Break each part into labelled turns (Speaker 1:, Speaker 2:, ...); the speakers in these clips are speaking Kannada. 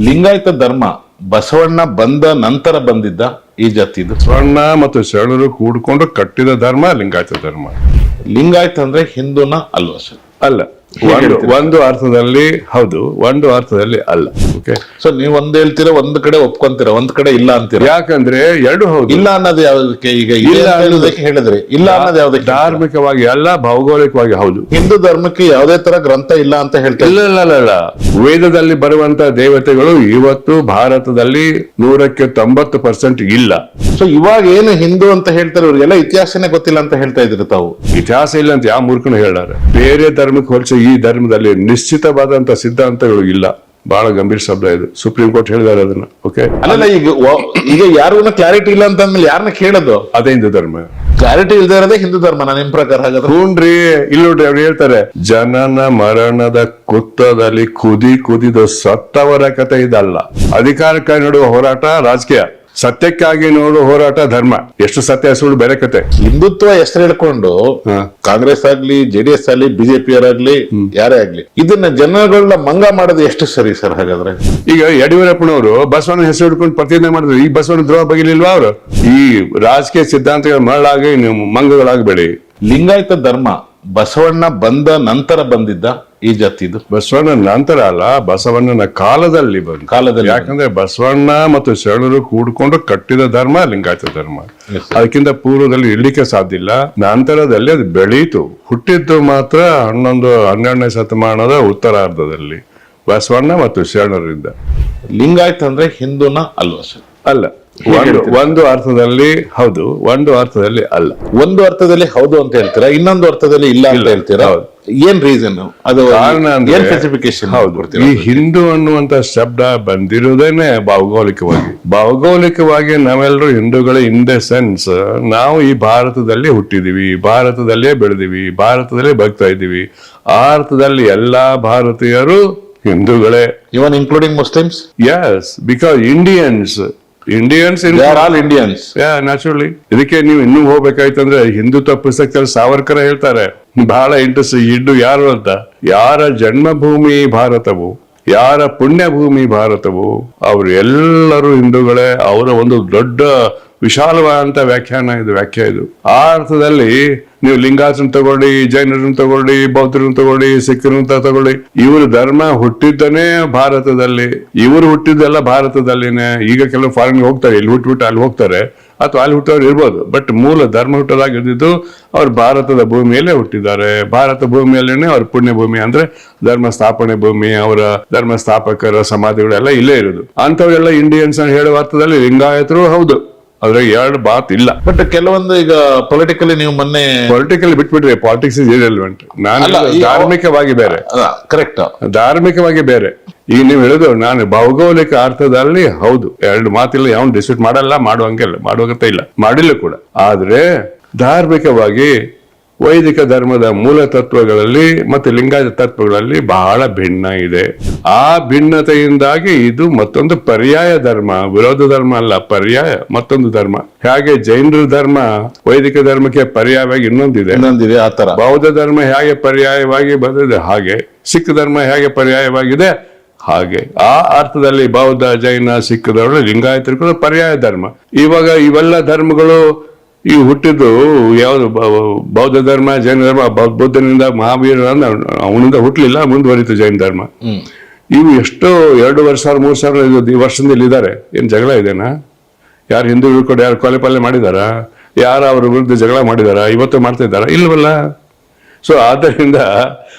Speaker 1: ಲಿಂಗಾಯತ ಧರ್ಮ ಬಸವಣ್ಣ ಬಂದ ನಂತರ ಬಂದಿದ್ದ ಈ ಜಾತಿದು.
Speaker 2: ಬಸವಣ್ಣ ಮತ್ತು ಶರಣರು ಕೂಡ್ಕೊಂಡು ಕಟ್ಟಿದ ಧರ್ಮ ಲಿಂಗಾಯತ ಧರ್ಮ.
Speaker 1: ಲಿಂಗಾಯತ ಅಂದ್ರೆ ಹಿಂದೂನ ಅಲ್ವಾ ಸರ್?
Speaker 2: ಅಲ್ಲ, ಒಂದು ಅರ್ಥದಲ್ಲಿ ಹೌದು, ಒಂದು ಅರ್ಥದಲ್ಲಿ ಅಲ್ಲ. ಓಕೆ,
Speaker 1: ಸೊ ನೀವ್ ಒಂದ್ ಹೇಳ್ತೀರಾ, ಒಂದ್ ಕಡೆ ಒಪ್ಕೊಂತೀರಾ, ಒಂದ್ ಕಡೆ ಇಲ್ಲ ಅಂತೀರಾ.
Speaker 2: ಯಾಕಂದ್ರೆ ಎರಡು ಹೌದು.
Speaker 1: ಇಲ್ಲ ಅನ್ನೋದು ಯಾವ್ದಕ್ಕೆ? ಈಗ ಇಲ್ಲ ಅನ್ನೋದಕ್ಕೆ ಹೇಳಿದ್ರೆ ಇಲ್ಲ ಅನ್ನೋದು ಯಾವ್ದಕ್ಕೆ?
Speaker 2: ಧಾರ್ಮಿಕವಾಗಿ ಅಲ್ಲ, ಭೌಗೋಳಿಕವಾಗಿ ಹೌದು.
Speaker 1: ಹಿಂದೂ ಧರ್ಮಕ್ಕೆ ಯಾವುದೇ ತರ ಗ್ರಂಥ ಇಲ್ಲ ಅಂತ ಹೇಳ್ತಾರೆ.
Speaker 2: ಇಲ್ಲ, ವೇದದಲ್ಲಿ ಬರುವಂತ ದೇವತೆಗಳು ಇವತ್ತು ಭಾರತದಲ್ಲಿ 190% ಇಲ್ಲ.
Speaker 1: ಸೊ ಇವಾಗ ಏನು ಹಿಂದೂ ಅಂತ ಹೇಳ್ತಾರೆ, ಇವ್ರಿಗೆಲ್ಲ ಇತಿಹಾಸನೇ ಗೊತ್ತಿಲ್ಲ ಅಂತ ಹೇಳ್ತಾ ಇದ್ರು ತಾವು.
Speaker 2: ಇತಿಹಾಸ ಇಲ್ಲ ಅಂತ ಯಾವ ಮೂರ್ಖನು ಹೇಳಾರೆ? ಬೇರೆ ಧರ್ಮಕ್ಕೆ ಹೋಲಿಸಿ ಈ ಧರ್ಮದಲ್ಲಿ ನಿಶ್ಚಿತವಾದಂತ ಸಿದ್ಧಾಂತಗಳು ಇಲ್ಲ. ಬಹಳ ಗಂಭೀರ ಶಬ್ದ ಇದು, ಸುಪ್ರೀಂ ಕೋರ್ಟ್ ಹೇಳಿದಾರೆ ಅದನ್ನ. ಓಕೆ,
Speaker 1: ಅಲ್ಲ ಈಗ ಯಾರಿಗೂ ಕ್ಲಾರಿಟಿ ಇಲ್ಲ ಅಂತ ಅಂದ್ಮೇಲೆ ಯಾರನ್ನ ಕೇಳೋದು?
Speaker 2: ಅದೇ ಹಿಂದೂ ಧರ್ಮ.
Speaker 1: ಕ್ಲಾರಿಟಿ ಇಲ್ದೇ ಇರೋದೇ ಹಿಂದೂ ಧರ್ಮ ನಿಮ್ ಪ್ರಕಾರ ಹಾಗಾದ್ರೆ?
Speaker 2: ಹೂನ್ರಿ, ಇಲ್ಲಿ ನೋಡ್ರಿ, ಅವ್ರು ಹೇಳ್ತಾರೆ ಜನನ ಮರಣದ ಕುತ್ತದಲ್ಲಿ ಕುದಿದು ಸತ್ತವರ ಕಥೆ ಇದಲ್ಲ. ಅಧಿಕಾರಕ್ಕಾಗಿ ನೋಡುವ ಹೋರಾಟ ರಾಜಕೀಯ, ಸತ್ಯಕ್ಕಾಗಿ ನೋಡುವ ಹೋರಾಟ ಧರ್ಮ. ಎಷ್ಟು ಸತ್ಯ ಸುಳ್ಳು ಬೇರೆ ಕತೆ.
Speaker 1: ಹಿಂದುತ್ವ ಹೆಸರು ಹೇಳ್ಕೊಂಡು ಕಾಂಗ್ರೆಸ್ ಆಗ್ಲಿ, ಜೆಡಿಎಸ್ ಆಗ್ಲಿ, ಬಿಜೆಪಿ ಅವರಾಗ್ಲಿ, ಯಾರೇ ಆಗ್ಲಿ ಇದನ್ನ ಜನಗಳನ್ನ ಮಂಗ ಮಾಡೋದು ಎಷ್ಟು ಸರಿ ಸರ್ ಹಾಗಾದ್ರೆ?
Speaker 2: ಈಗ ಯಡಿಯೂರಪ್ಪನವರು ಬಸವನ ಹೆಸರು ಹಿಡ್ಕೊಂಡು ಪ್ರತಿಜ್ಞೆ ಮಾಡಿದ್ರು. ಈ ಬಸವನ ದ್ರೋಹ ಬಗೆಲಿಲ್ವಾ ಅವರು? ಈ ರಾಜಕೀಯ ಸಿದ್ಧಾಂತಗಳ ಮರಳಾಗಿ ನೀವು ಮಂಗಗಳಾಗಬೇಡಿ.
Speaker 1: ಲಿಂಗಾಯತ ಧರ್ಮ ಬಸವಣ್ಣ ಬಂದ ನಂತರ ಬಂದಿದ್ದ ಈ ಜಾತಿದು.
Speaker 2: ಬಸವಣ್ಣ ನಂತರ ಅಲ್ಲ, ಬಸವಣ್ಣನ ಕಾಲದಲ್ಲಿ ಬಂದ. ಯಾಕಂದ್ರೆ ಬಸವಣ್ಣ ಮತ್ತು ಶರಣರು ಕೂಡ್ಕೊಂಡು ಕಟ್ಟಿದ ಧರ್ಮ ಲಿಂಗಾಯತ ಧರ್ಮ. ಅದಕ್ಕಿಂತ ಪೂರ್ವದಲ್ಲಿ ಇರ್ಲಿಕ್ಕೆ ಸಾಧ್ಯ ಇಲ್ಲ. ನಂತರದಲ್ಲಿ ಅದು ಬೆಳೀತು. ಹುಟ್ಟಿದ್ದು ಮಾತ್ರ 12ನೇ ಶತಮಾನದ ಉತ್ತರಾರ್ಧದಲ್ಲಿ ಬಸವಣ್ಣ ಮತ್ತು ಶರಣರಿಂದ.
Speaker 1: ಲಿಂಗಾಯತ ಅಂದ್ರೆ ಹಿಂದೂನ ಅಲ್ವಾ ಸರ್?
Speaker 2: ಅಲ್ಲ, ಒಂದು ಅರ್ಥದಲ್ಲಿ ಹೌದು, ಒಂದು ಅರ್ಥದಲ್ಲಿ ಅಲ್ಲ.
Speaker 1: ಒಂದು ಅರ್ಥದಲ್ಲಿ ಹೌದು ಅಂತ ಹೇಳ್ತೀರಾ, ಇನ್ನೊಂದು ಅರ್ಥದಲ್ಲಿ ಇಲ್ಲ ಅಂತ ಹೇಳ್ತೀರಾ? ಏನ್ ರೀಸನ್? ಅದು
Speaker 2: ಕಾರಣ ಅಂದ್ರೆ
Speaker 1: ಸ್ಪೆಸಿಫಿಕೇಶನ್.
Speaker 2: ಈ ಹಿಂದೂ ಅನ್ನುವಂತ ಶಬ್ದ ಬಂದಿರುವುದೇನೆ ಭೌಗೋಳಿಕವಾಗಿ ನಾವೆಲ್ಲರೂ ಹಿಂದೂಗಳು. ಇನ್ ದ ಸೆನ್ಸ್ ನಾವು ಈ ಭಾರತದಲ್ಲಿ ಹುಟ್ಟಿದೀವಿ, ಭಾರತದಲ್ಲೇ ಬೆಳೆದಿವಿ, ಭಾರತದಲ್ಲೇ ಬದುಕ್ತಾ ಇದ್ದೀವಿ. ಆ ಅರ್ಥದಲ್ಲಿ ಎಲ್ಲಾ ಭಾರತೀಯರು ಹಿಂದೂಗಳೇ,
Speaker 1: even including Muslims.
Speaker 2: Yes, because Indians naturally. ಇದಕ್ಕೆ ನೀವು ಇನ್ನೂ ಹೋಗ್ಬೇಕಾಯ್ತಂದ್ರೆ ಹಿಂದುತ್ವ ಪುಸ್ತಕದಲ್ಲಿ ಸಾವರ್ಕರ ಹೇಳ್ತಾರೆ, ಬಹಳ ಇಂಟ್ರೆಸ್ಟ್, ಹಿಂದೂ ಯಾರು ಅಂತ. ಯಾರ ಜನ್ಮಭೂಮಿ ಭಾರತವು, ಯಾರ ಪುಣ್ಯ ಭೂಮಿ ಭಾರತವು, ಅವರು ಎಲ್ಲರೂ ಹಿಂದೂಗಳೇ. ಅವರ ಒಂದು ದೊಡ್ಡ ವಿಶಾಲವಾದಂತ ವ್ಯಾಖ್ಯೆ ಇದು. ಆ ಅರ್ಥದಲ್ಲಿ ನೀವು ಲಿಂಗಾಯತರನ್ನ ತಗೊಳ್ಳಿ, ಜೈನರನ್ನ ತಗೊಳ್ಳಿ, ಬೌದ್ಧರನ್ನ ತಗೊಳ್ಳಿ, ಸಿಖ್ಖರನ್ನ ತಗೊಳ್ಳಿ, ಇವರು ಧರ್ಮ ಹುಟ್ಟಿದ್ದನೇ ಭಾರತದಲ್ಲಿ. ಇವರು ಹುಟ್ಟಿದ್ದೆಲ್ಲ ಭಾರತದಲ್ಲಿನೇ. ಈಗ ಕೆಲವು ಫಾರಿನ್ ಹೋಗ್ತಾರೆ, ಇಲ್ಲಿ ಹುಟ್ಟುಬಿಟ್ಟು ಅಲ್ಲಿ ಹೋಗ್ತಾರೆ, ಅಥವಾ ಅಲ್ಲಿ ಹುಟ್ಟೋರು ಇರ್ಬೋದು. ಬಟ್ ಮೂಲ ಧರ್ಮ ಹುಟ್ಟಲಾಗಿದ್ದು ಅವ್ರು ಭಾರತದ ಭೂಮಿಯಲ್ಲೇ ಹುಟ್ಟಿದ್ದಾರೆ. ಭಾರತ ಭೂಮಿಯಲ್ಲೇನೆ ಅವ್ರ ಪುಣ್ಯ ಭೂಮಿ, ಅಂದ್ರೆ ಧರ್ಮ ಸ್ಥಾಪನೆ ಭೂಮಿ. ಅವರ ಧರ್ಮ ಸ್ಥಾಪಕರ ಸಮಾಧಿಗಳೆಲ್ಲ ಇಲ್ಲೇ ಇರೋದು. ಅಂತವರೆಲ್ಲ ಇಂಡಿಯನ್ಸ್ ಅಂತ ಹೇಳುವ ಅರ್ಥದಲ್ಲಿ ಲಿಂಗಾಯತರು ಹೌದು. ಅದ್ರಾಗ ಎರಡು ಮಾತು ಇಲ್ಲ.
Speaker 1: ಬಟ್ ಕೆಲವೊಂದು ಈಗ ಪೊಲಿಟಿಕಲಿ ನೀವು ಮೊನ್ನೆ
Speaker 2: ಪೊಲಿಟಿಕಲಿ ಬಿಟ್ಬಿಟ್ರಿ, ಪಾಲಿಟಿಕ್ಸ್ ಇಸ್ ಇರೆಲೆವೆಂಟ್. ನಾನು ಧಾರ್ಮಿಕವಾಗಿ ಬೇರೆ,
Speaker 1: ಕರೆಕ್ಟ್,
Speaker 2: ಧಾರ್ಮಿಕವಾಗಿ ಬೇರೆ. ಈಗ ನೀವು ಹೇಳಿದ್ರು, ನಾನು ಭೌಗೋಳಿಕ ಅರ್ಥದಲ್ಲಿ ಹೌದು, ಎರಡು ಮಾತಿಲ್ಲ. ಯಾವನ್ ಡಿಸ್ಪ್ಯೂಟ್ ಮಾಡಲ್ಲ, ಮಾಡುವಂಗಿಲ್ಲ, ಮಾಡುವಂತ ಇಲ್ಲ, ಮಾಡಿಲ್ಲ ಕೂಡ. ಆದ್ರೆ ಧಾರ್ಮಿಕವಾಗಿ ವೈದಿಕ ಧರ್ಮದ ಮೂಲ ತತ್ವಗಳಲ್ಲಿ ಮತ್ತೆ ಲಿಂಗಾಯತ ತತ್ವಗಳಲ್ಲಿ ಬಹಳ ಭಿನ್ನ ಇದೆ. ಆ ಭಿನ್ನತೆಯಿಂದಾಗಿ ಇದು ಮತ್ತೊಂದು ಪರ್ಯಾಯ ಧರ್ಮ, ವಿರೋಧ ಧರ್ಮ ಅಲ್ಲ, ಪರ್ಯಾಯ ಮತ್ತೊಂದು ಧರ್ಮ. ಹಾಗೆ ಜೈನರ ಧರ್ಮ ವೈದಿಕ ಧರ್ಮಕ್ಕೆ ಪರ್ಯಾಯವಾಗಿ ಇನ್ನೊಂದಿದೆ. ಆ ತರ ಬೌದ್ಧ ಧರ್ಮ ಹೇಗೆ ಪರ್ಯಾಯವಾಗಿ ಬಂದಿದೆ, ಹಾಗೆ ಸಿಖ್ ಧರ್ಮ ಹೇಗೆ ಪರ್ಯಾಯವಾಗಿದೆ, ಹಾಗೆ ಆ ಅರ್ಥದಲ್ಲಿ ಬೌದ್ಧ, ಜೈನ, ಸಿಖ್ ಧರ್ಮ, ಲಿಂಗಾಯತರು ಕೂಡ ಪರ್ಯಾಯ ಧರ್ಮ. ಇವಾಗ ಇವೆಲ್ಲ ಧರ್ಮಗಳು ಈ ಹುಟ್ಟಿದ್ದು ಯಾವ್ದು? ಬೌದ್ಧ ಧರ್ಮ, ಜೈನ ಧರ್ಮ. ಬೌದ್ಧನಿಂದ ಮಹಾವೀರ ಅವನಿಂದ ಹುಟ್ಟಲಿಲ್ಲ, ಮುಂದುವರಿತು ಜೈನ ಧರ್ಮ. ಇವು ಎಷ್ಟೋ 2,000-3,000 ವರ್ಷದಿಂದ ಇದ್ದಾರೆ. ಏನ್ ಜಗಳ ಇದೆನಾ? ಯಾರು ಹಿಂದೂ ಕೂಡ ಯಾರು ಕೊಲೆ ಪಾಲೆ ಮಾಡಿದಾರ? ಯಾರು ಅವ್ರ ವಿರುದ್ಧ ಜಗಳ ಮಾಡಿದಾರ? ಇವತ್ತು ಮಾಡ್ತಾ ಇದ್ದಾರ? ಇಲ್ವಲ್ಲ. ಸೊ ಆದ್ದರಿಂದ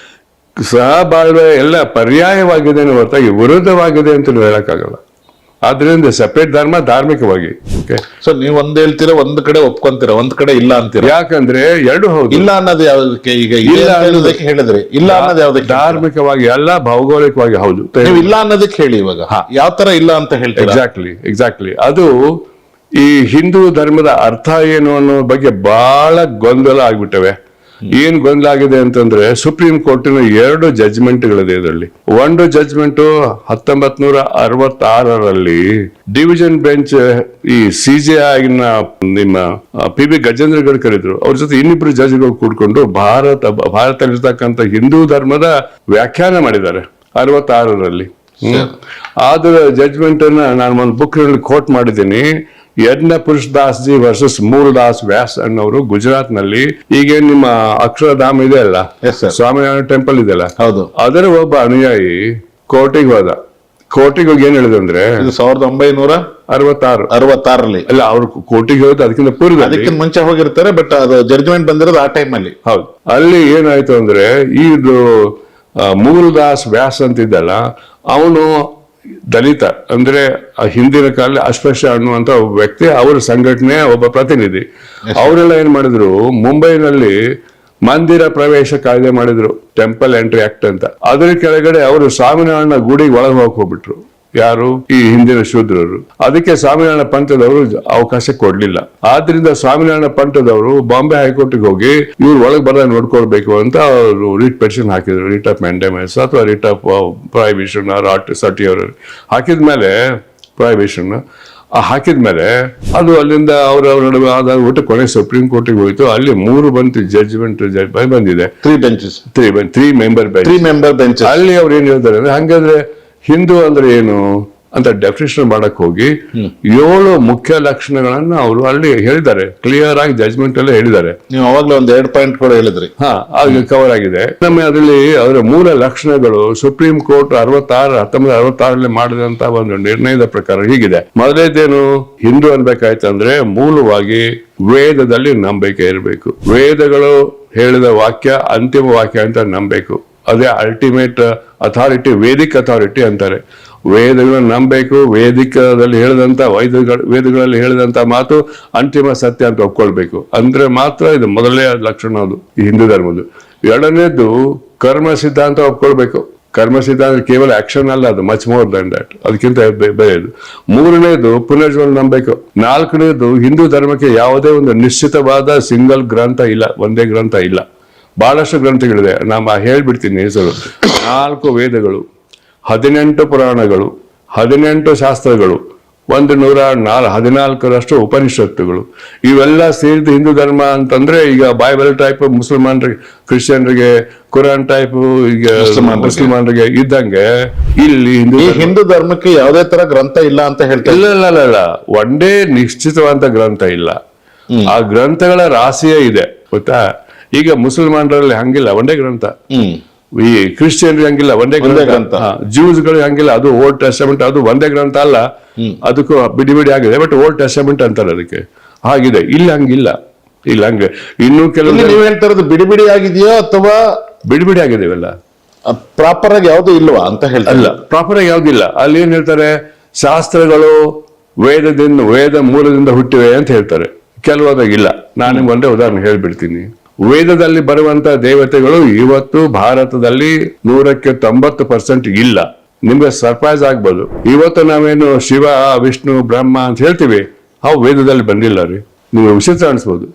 Speaker 2: ಸಹಬಾಳ್ವೆ ಎಲ್ಲ ಪರ್ಯಾಯವಾಗಿದೆ ಹೊರತಾಗಿ ವಿರುದ್ಧವಾಗಿದೆ ಅಂತ ಹೇಳಕ್ಕಾಗಲ್ಲ. ಆದ್ರಿಂದ ಸೆಪರೇಟ್ ಧರ್ಮ ಧಾರ್ಮಿಕವಾಗಿ.
Speaker 1: ಸೊ ನೀವ್ ಒಂದ್ ಹೇಳ್ತೀರಾ, ಒಂದ್ ಕಡೆ ಒಪ್ಕೊಂತೀರಾ, ಒಂದ್ ಕಡೆ ಇಲ್ಲ ಅಂತೀರಾ.
Speaker 2: ಯಾಕಂದ್ರೆ ಎರಡು ಹೌದು.
Speaker 1: ಇಲ್ಲ ಅನ್ನೋದು ಯಾವ್ದಕ್ಕೆ? ಈಗ ಇಲ್ಲ ಅನ್ನೋದಕ್ಕೆ ಹೇಳಿದ್ರೆ ಇಲ್ಲ ಅನ್ನೋದು ಯಾವ್ದಕ್ಕೆ?
Speaker 2: ಧಾರ್ಮಿಕವಾಗಿ ಅಲ್ಲ, ಭೌಗೋಳಿಕವಾಗಿ ಹೌದು.
Speaker 1: ನೀವು ಇಲ್ಲ ಅನ್ನೋದಕ್ಕೆ ಹೇಳಿ. ಇವಾಗ ಯಾವ ತರ ಇಲ್ಲ ಅಂತ ಹೇಳ್ತೀರಾ?
Speaker 2: ಎಕ್ಸಾಕ್ಟ್ಲಿ. ಅದು ಈ ಹಿಂದೂ ಧರ್ಮದ ಅರ್ಥ ಏನು ಅನ್ನೋ ಬಗ್ಗೆ ಬಹಳ ಗೊಂದಲ ಆಗ್ಬಿಟ್ಟವೆ. ಏನ್ ಗೊಂದಲ ಆಗಿದೆ ಅಂತಂದ್ರೆ, ಸುಪ್ರೀಂ ಕೋರ್ಟಿನ 2 ಜಡ್ಜ್ಮೆಂಟ್ಗಳಿದೆ ಇದರಲ್ಲಿ. ಒಂದು ಜಡ್ಜ್ಮೆಂಟ್ 1966ರಲ್ಲಿ ಡಿವಿಷನ್ ಬೆಂಚ್ ಈ CJI ನಿಮ್ಮ PB ಗಜೇಂದ್ರ ಗಡ್ಕರ್ ಇದ್ರು, ಅವ್ರ ಜೊತೆ ಇನ್ನಿಬ್ರು ಜಡ್ಜ್ಗಳು ಕೂಡ್ಕೊಂಡು ಭಾರತದಲ್ಲಿರ್ತಕ್ಕಂಥ ಹಿಂದೂ ಧರ್ಮದ ವ್ಯಾಖ್ಯಾನ ಮಾಡಿದ್ದಾರೆ 66ರಲ್ಲಿ. ಆದ್ರ ಜಡ್ಜ್ಮೆಂಟ್ ಅನ್ನ ನಾನು ಒಂದು ಬುಕ್ ನಲ್ಲಿ ಕೋಟ್ ಮಾಡಿದ್ದೀನಿ. ಯಜ್ಞ ಪುರುಷ್ ದಾಸ್ ಜಿ ವರ್ಸಸ್ ಮೂಲ್ದಾಸ್ ವ್ಯಾಸ್ ಅನ್ನೋರು ಗುಜರಾತ್ ನಲ್ಲಿ ಈಗ ನಿಮ್ಮ ಅಕ್ಷರಧಾಮ ಇದೆ ಅಲ್ಲ,
Speaker 1: Yes, sir.
Speaker 2: ಸ್ವಾಮಿನಾರಾಯಣ ಟೆಂಪಲ್ ಇದೆಯಲ್ಲ,
Speaker 1: ಹೌದು.
Speaker 2: ಅದರ ಒಬ್ಬ ಅನುಯಾಯಿ ಕೋರ್ಟಿಗೆ ಹೋದ. ಕೋರ್ಟಿಗೆ ಹೋಗಿ ಏನ್ ಹೇಳಿದಂದ್ರೆ
Speaker 1: ಇದು 1966
Speaker 2: ಅಲ್ಲ, ಅವ್ರು ಕೋರ್ಟಿಗೆ ಹೋದ ಅದಕ್ಕಿಂತ ಪೂರ್ವ,
Speaker 1: ಅದಕ್ಕಿಂತ ಮುಂಚೆ ಹೋಗಿರ್ತಾರೆ, ಬಟ್ ಅದು ಜಡ್ಜ್ಮೆಂಟ್ ಬಂದಿರೋದು ಆ ಟೈಮ್ ಅಲ್ಲಿ.
Speaker 2: ಹೌದು. ಅಲ್ಲಿ ಏನಾಯ್ತು ಅಂದ್ರೆ ಇದು ಮೂಲ್ದಾಸ್ ವ್ಯಾಸ್ ಅಂತಿದ್ದಲ್ಲ, ಅವನು ದಲಿತ ಅಂದ್ರೆ ಆ ಹಿಂದಿನ ಕಾಲ ಅಸ್ಪೃಶ್ಯ ಅನ್ನುವಂತ ಒಬ್ಬ ವ್ಯಕ್ತಿ, ಅವರ ಸಂಘಟನೆಯ ಒಬ್ಬ ಪ್ರತಿನಿಧಿ. ಅವರೆಲ್ಲ ಏನ್ ಮಾಡಿದ್ರು, ಮುಂಬೈನಲ್ಲಿ ಮಂದಿರ ಪ್ರವೇಶ ಕಾಯ್ದೆ ಮಾಡಿದ್ರು, ಟೆಂಪಲ್ ಎಂಟ್ರಿ ಆಕ್ಟ್ ಅಂತ. ಅದರ ಕೆಳಗಡೆ ಅವರು ಸ್ವಾಮಿನಾರಾಯಣ ಗುಡಿಗೆ ಒಳಗೆ ಹೋಗ್ಬಿಟ್ರು. ಯಾರು? ಈ ಹಿಂದಿನ ಶೂದ್ರರು. ಅದಕ್ಕೆ ಸ್ವಾಮಿನಾರಾಯಣ ಪಂಥದವರು ಅವಕಾಶ ಕೊಡ್ಲಿಲ್ಲ. ಆದ್ರಿಂದ ಸ್ವಾಮಿನಾರಾಯಣ ಪಂಥದವರು ಬಾಂಬೆ ಹೈಕೋರ್ಟ್ಗೆ ಹೋಗಿ ಇವ್ರು ಒಳಗೆ ಬರ ನೋಡ್ಕೊಳ್ಬೇಕು ಅಂತ ಅವರು ರಿಟ್ ಪೆಟಿಷನ್ ಹಾಕಿದ್ರು. ರಿಟ್ ಆಫ್ ಮ್ಯಾಂಡೇಮಸ್ ಅಥವಾ ರಿಟ್ ಆಫ್ ಪ್ರೊಹಿಬಿಷನ್ ಸರ್ಟಿ ಅವರು ಹಾಕಿದ್ಮೇಲೆ ಪ್ರೊಹಿಬಿಷನ್ ಹಾಕಿದ್ಮೇಲೆ ಅದು ಅಲ್ಲಿಂದ ಅವ್ರ ನಡುವೆ ಆದ ಒಟ್ಟು ಕೊನೆ ಸುಪ್ರೀಂ ಕೋರ್ಟಿಗೆ ಹೋಯ್ತು. ಅಲ್ಲಿ 3 ಬಂತು ಜಡ್ಜ್ಮೆಂಟ್ ಬಂದಿದೆ. 3 ಮೆಂಬರ್ ಬೆಂಚ್. ಅಲ್ಲಿ ಅವ್ರು ಏನ್ ಹೇಳ್ತಾರೆ ಅಂದ್ರೆ, ಹಂಗಾದ್ರೆ ಹಿಂದೂ ಅಂದ್ರೆ ಏನು ಅಂತ ಡೆಫಿನೇಷನ್ ಮಾಡಕ್ ಹೋಗಿ 7 ಮುಖ್ಯ ಲಕ್ಷಣಗಳನ್ನ ಅವರು ಅಲ್ಲಿ ಹೇಳಿದ್ದಾರೆ. ಕ್ಲಿಯರ್ ಆಗಿ ಜಡ್ಜ್ಮೆಂಟ್ ಅಲ್ಲೇ ಹೇಳಿದ್ದಾರೆ.
Speaker 1: ನೀವು ಅವಾಗ್ಲೇ ಒಂದು 2 ಪಾಯಿಂಟ್ ಕೂಡ ಹೇಳಿದ್ರಿ.
Speaker 2: ಅದು ಕವರ್ ಆಗಿದೆ. ನಮ್ಮ ಅದರಲ್ಲಿ ಅದರ ಮೂಲ ಲಕ್ಷಣಗಳು ಸುಪ್ರೀಂ ಕೋರ್ಟ್ 1966 ಮಾಡಿದಂತ ಒಂದು ನಿರ್ಣಯದ ಪ್ರಕಾರ ಹೀಗಿದೆ. ಮೊದಲೇದೇನು, ಹಿಂದೂ ಅನ್ಬೇಕಾಯ್ತಂದ್ರೆ ಮೂಲವಾಗಿ ವೇದದಲ್ಲಿ ನಂಬಿಕೆ ಇರಬೇಕು. ವೇದಗಳು ಹೇಳಿದ ವಾಕ್ಯ ಅಂತಿಮ ವಾಕ್ಯ ಅಂತ ನಂಬಬೇಕು. ಅದೇ ಅಲ್ಟಿಮೇಟ್ ಅಥಾರಿಟಿ, ವೇದಿಕ್ ಅಥಾರಿಟಿ ಅಂತಾರೆ. ವೇದಗಳನ್ನು ನಂಬಬೇಕು. ವೇದಿಕದಲ್ಲಿ ಹೇಳಿದಂತ ವೇದಗಳಲ್ಲಿ ಹೇಳಿದಂತ ಮಾತು ಅಂತಿಮ ಸತ್ಯ ಅಂತ ಒಪ್ಕೊಳ್ಬೇಕು. ಅಂದ್ರೆ ಮಾತ್ರ ಇದು ಮೊದಲನೇ ಲಕ್ಷಣ ಅದು ಈ ಹಿಂದೂ ಧರ್ಮದ್ದು. ಎರಡನೇದು ಕರ್ಮ ಸಿದ್ಧಾಂತ ಒಪ್ಕೊಳ್ಬೇಕು. ಕರ್ಮ ಸಿದ್ಧಾಂತ ಕೇವಲ ಆಕ್ಷನ್ ಅಲ್ಲ, ಅದು ಮಚ್ ಮೋರ್ ದನ್ ದಟ್, ಅದಕ್ಕಿಂತ ಬೇರೆದು. ಮೂರನೇದು ಪುನರ್ಜನ್ಮ ನಂಬಬೇಕು. ನಾಲ್ಕನೇದು ಹಿಂದೂ ಧರ್ಮಕ್ಕೆ ಯಾವುದೇ ಒಂದು ನಿಶ್ಚಿತವಾದ ಸಿಂಗಲ್ ಗ್ರಂಥ ಇಲ್ಲ, ಒಂದೇ ಗ್ರಂಥ ಇಲ್ಲ, ಬಹಳಷ್ಟು ಗ್ರಂಥಗಳಿದೆ. ನಾನು ಹೇಳ್ಬಿಡ್ತೀನಿ ಹೆಸರು. 4 ವೇದಗಳು, 18 ಪುರಾಣಗಳು, 18 ಶಾಸ್ತ್ರಗಳು, 114 ಉಪನಿಷತ್ತುಗಳು, ಇವೆಲ್ಲ ಸೇರಿದ ಹಿಂದೂ ಧರ್ಮ ಅಂತಂದ್ರೆ, ಈಗ ಬೈಬಲ್ ಟೈಪ್ ಮುಸಲ್ಮಾನರಿಗೆ, ಕ್ರಿಶ್ಚಿಯನ್ರಿಗೆ, ಕುರಾನ್ ಟೈಪ್ ಈಗ ಮುಸಲ್ಮಾನರಿಗೆ ಇದ್ದಂಗೆ ಇಲ್ಲಿ
Speaker 1: ಹಿಂದೂ ಧರ್ಮಕ್ಕೆ ಯಾವುದೇ ತರ ಗ್ರಂಥ ಇಲ್ಲ ಅಂತ ಹೇಳ್ತಾರೆ.
Speaker 2: ಇಲ್ಲ, ಒಂದೇ ನಿಶ್ಚಿತವಾದ ಗ್ರಂಥ ಇಲ್ಲ. ಆ ಗ್ರಂಥಗಳ ರಾಶಿಯೇ ಇದೆ, ಗೊತ್ತಾ. ಈಗ ಮುಸಲ್ಮಾನರಲ್ಲಿ ಹಂಗಿಲ್ಲ, ಒಂದೇ ಗ್ರಂಥ. ಈ ಕ್ರಿಶ್ಚಿಯನ್ರಿಗೆ ಹಂಗಿಲ್ಲ, ಒಂದೇ ಗ್ರಂಥ. ಜ್ಯೂಸ್ಗಳಿಗೆ ಹಂಗಿಲ್ಲ, ಅದು ಓಲ್ಡ್ ಟೆಸ್ಟಮೆಂಟ್, ಅದು ಒಂದೇ ಗ್ರಂಥ ಅಲ್ಲ, ಅದಕ್ಕೂ ಬಿಡಿ ಬಿಡಿ ಆಗಿದೆ, ಬಟ್ ಓಲ್ಡ್ ಟೆಸ್ಟಮೆಂಟ್ ಅಂತಾರೆ ಅದಕ್ಕೆ. ಹಾಗಿದೆ. ಇಲ್ಲಿ ಹಂಗಿಲ್ಲ. ಇಲ್ಲ ಹಂಗೆ ಇನ್ನು ಕೆಲವು
Speaker 1: ನೀವು ಹೇಳ್ತಾರದು ಬಿಡಿ ಬಿಡಿ ಆಗಿದೆಯೋ ಅಥವಾ
Speaker 2: ಬಿಡಿ ಬಿಡಿ ಆಗಿದೆ, ಇವೆಲ್ಲ
Speaker 1: ಪ್ರಾಪರ್ ಆಗಿ ಯಾವ್ದು ಇಲ್ವಾ ಅಂತ ಹೇಳ್ತಾರೆ.
Speaker 2: ಅಲ್ಲ, ಪ್ರಾಪರ್ ಆಗಿ ಯಾವ್ದಿಲ್ಲ. ಅಲ್ಲಿ ಏನ್ ಹೇಳ್ತಾರೆ, ಶಾಸ್ತ್ರಗಳು ವೇದ ಮೂಲದಿಂದ ಹುಟ್ಟಿವೆ ಅಂತ ಹೇಳ್ತಾರೆ. ಕೆಲವಾದಾಗಿಲ್ಲ. ನಾನು ನಿಮ್ಗೆ ಒಂದೇ ಉದಾಹರಣೆ ಹೇಳ್ಬಿಡ್ತೀನಿ. ವೇದದಲ್ಲಿ ಬರುವಂತ ದೇವತೆಗಳು ಇವತ್ತು ಭಾರತದಲ್ಲಿ 190% ಇಲ್ಲ. ನಿಮ್ಗೆ ಸರ್ಪ್ರೈಸ್ ಆಗ್ಬೋದು. ಇವತ್ತು ನಾವೇನು ಶಿವ, ವಿಷ್ಣು, ಬ್ರಹ್ಮ ಅಂತ ಹೇಳ್ತೀವಿ, ಅವು ವೇದದಲ್ಲಿ ಬಂದಿಲ್ಲ ರೀ. ನಿಮ್ಗೆ ವಿಚಿತ್ರ ಅನ್ಸ್ಬೋದು.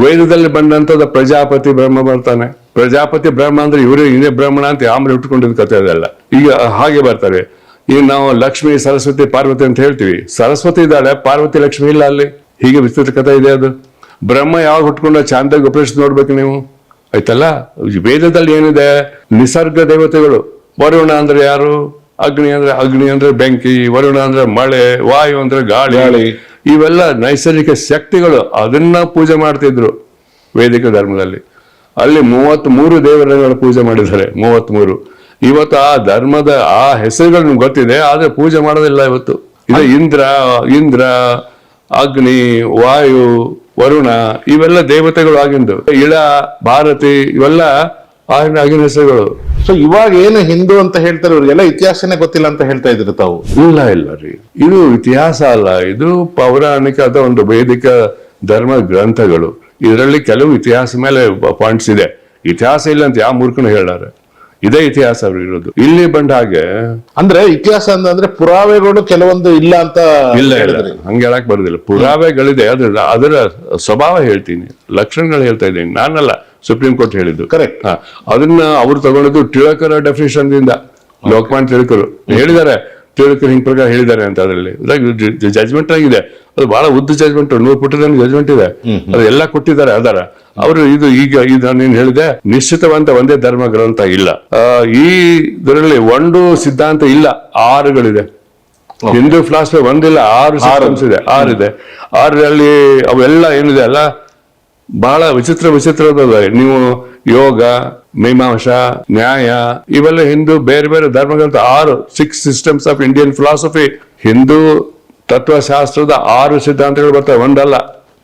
Speaker 2: ವೇದದಲ್ಲಿ ಬಂದಂತದ ಪ್ರಜಾಪತಿ ಬ್ರಹ್ಮ ಬರ್ತಾನೆ. ಪ್ರಜಾಪತಿ ಬ್ರಹ್ಮ ಅಂದ್ರೆ ಇವರೇ ಬ್ರಾಹ್ಮಣ ಅಂತ ಆಮ್ರೆ ಇಟ್ಕೊಂಡಿದ್ದ ಕಥೆ ಅದೆಲ್ಲ. ಈಗ ಹಾಗೆ ಬರ್ತಾರೆ. ಈಗ ನಾವು ಲಕ್ಷ್ಮಿ, ಸರಸ್ವತಿ, ಪಾರ್ವತಿ ಅಂತ ಹೇಳ್ತೀವಿ. ಸರಸ್ವತಿ ಇದ್ದಾಳೆ, ಪಾರ್ವತಿ ಲಕ್ಷ್ಮಿ ಇಲ್ಲ ಅಲ್ಲಿ. ಹೀಗೆ ವಿಸ್ತೃತ ಕಥೆ ಇದೆ ಅದು. ಬ್ರಹ್ಮ ಯಾವಾಗ ಹುಟ್ಕೊಂಡ ಚಾಂದಾಗ ಉಪನಿಷತ್ ನೋಡ್ಬೇಕು ನೀವು, ಆಯ್ತಲ್ಲ. ವೇದದಲ್ಲಿ ಏನಿದೆ, ನಿಸರ್ಗ ದೇವತೆಗಳು. ವರುಣ ಅಂದ್ರೆ ಯಾರು? ಅಗ್ನಿ ಅಂದ್ರೆ ಬೆಂಕಿ, ವರುಣ ಅಂದ್ರೆ ಮಳೆ, ವಾಯು ಅಂದ್ರೆ ಗಾಳಿ. ಇವೆಲ್ಲ ನೈಸರ್ಗಿಕ ಶಕ್ತಿಗಳು. ಅದನ್ನ ಪೂಜೆ ಮಾಡ್ತಿದ್ರು ವೇದಿಕ ಧರ್ಮದಲ್ಲಿ. ಅಲ್ಲಿ 33 ದೇವರುಗಳ ಪೂಜೆ ಮಾಡಿದ್ದಾರೆ. 33. ಇವತ್ತು ಆ ಧರ್ಮದ ಆ ಹೆಸರುಗಳು ನಿಮ್ಗೆ ಗೊತ್ತಿದೆ, ಆದ್ರೆ ಪೂಜೆ ಮಾಡೋದಿಲ್ಲ ಇವತ್ತು. ಇದು ಇಂದ್ರ, ಅಗ್ನಿ, ವಾಯು, ವರುಣ, ಇವೆಲ್ಲ ದೇವತೆಗಳು ಆಗಿಂದು. ಇಳ, ಭಾರತಿ, ಇವೆಲ್ಲ ಆಗಿನ ಹೆಸರುಗಳು.
Speaker 1: ಸೊ ಇವಾಗ ಏನು ಹಿಂದೂ ಅಂತ ಹೇಳ್ತಾರೆ, ಇವ್ರಿಗೆಲ್ಲ ಇತಿಹಾಸನೇ ಗೊತ್ತಿಲ್ಲ ಅಂತ ಹೇಳ್ತಾ ಇದ್ರು ತಾವು.
Speaker 2: ಇಲ್ಲ ರೀ, ಇದು ಇತಿಹಾಸ ಅಲ್ಲ, ಇದು ಪೌರಾಣಿಕ ಅಥವಾ ಒಂದು ವೇದಿಕ ಧರ್ಮ ಗ್ರಂಥಗಳು. ಇದರಲ್ಲಿ ಕೆಲವು ಇತಿಹಾಸ ಮೇಲೆ ಪಾಯಿಂಟ್ಸ್ ಇದೆ. ಇತಿಹಾಸ ಇಲ್ಲ ಅಂತ ಯಾವ ಮೂರ್ಖನು ಹೇಳಾರೆ. ಇದೇ ಇತಿಹಾಸ ಅವ್ರು ಇರೋದು. ಇಲ್ಲಿ ಬಂದ ಹಾಗೆ
Speaker 1: ಅಂದ್ರೆ ಇತಿಹಾಸ ಅಂದ್ರೆ ಪುರಾವೆಗಳು ಕೆಲವೊಂದು ಇಲ್ಲ ಅಂತ
Speaker 2: ಇಲ್ಲ, ಹಂಗೆ ಹೇಳಕ್ ಬರುದಿಲ್ಲ. ಪುರಾವೆಗಳಿದೆ, ಅದರ ಸ್ವಭಾವ ಹೇಳ್ತೀನಿ, ಲಕ್ಷಣಗಳು ಹೇಳ್ತಾ ಇದ್ದೀನಿ ನಾನಲ್ಲ, ಸುಪ್ರೀಂ ಕೋರ್ಟ್ ಹೇಳಿದ್ದು.
Speaker 1: ಕರೆಕ್ಟ್.
Speaker 2: ಅದನ್ನ ಅವ್ರು ತಗೊಂಡಿದ್ದು ತಿಳಕರ ಡೆಫಿನೇಷನ್ ದಿಂದ. ಲೋಕಮಾನ್ಯ ತಿಳಕರು ಹೇಳಿದ್ದಾರೆ, ತಿಳಕರು ಹಿಂಗ್ ಪ್ರಕಾರ ಹೇಳಿದ್ದಾರೆ ಅಂತ. ಅದರಲ್ಲಿ ಜಜ್ಮೆಂಟ್ ಆಗಿದೆ. ಅದು ಬಹಳ ಉದ್ದ ಜಜ್ಮೆಂಟ್, 100 ಪುಟದ ಜಜ್ಮೆಂಟ್ ಇದೆ. ಅದೆಲ್ಲ ಕೊಟ್ಟಿದ್ದಾರೆ. ಅವರು ಈಗ ನೀನು ಹೇಳಿದೆ ನಿಶ್ಚಿತವಂತ ಒಂದೇ ಧರ್ಮ ಗ್ರಂಥ ಇಲ್ಲ. ಈ ಇದರಲ್ಲಿ ಒಂದು ಸಿದ್ಧಾಂತ ಇಲ್ಲ, 6ಗಳಿದೆ. ಹಿಂದೂ ಫಿಲಾಸಫಿ ಒಂದಿಲ್ಲ, 6 ಸಿಸ್ಟಮ್ಸ್ ಇದೆ, 6 ಇದೆ. 6ರಲ್ಲಿ ಅವೆಲ್ಲ ಏನಿದೆ ಅಲ್ಲ ಬಹಳ ವಿಚಿತ್ರವಾದ. ನೀವು ಯೋಗ, ಮೀಮಾಂಸಾ, ನ್ಯಾಯ ಇವೆಲ್ಲ ಹಿಂದೂ ಬೇರೆ ಬೇರೆ ಧರ್ಮಗಳಂತ 6 systems of Indian philosophy. Hindu ತತ್ವಶಾಸ್ತ್ರದ 6 ಸಿದ್ಧಾಂತಗಳು ಬರ್ತವೆ, ಒಂದಲ್ಲ.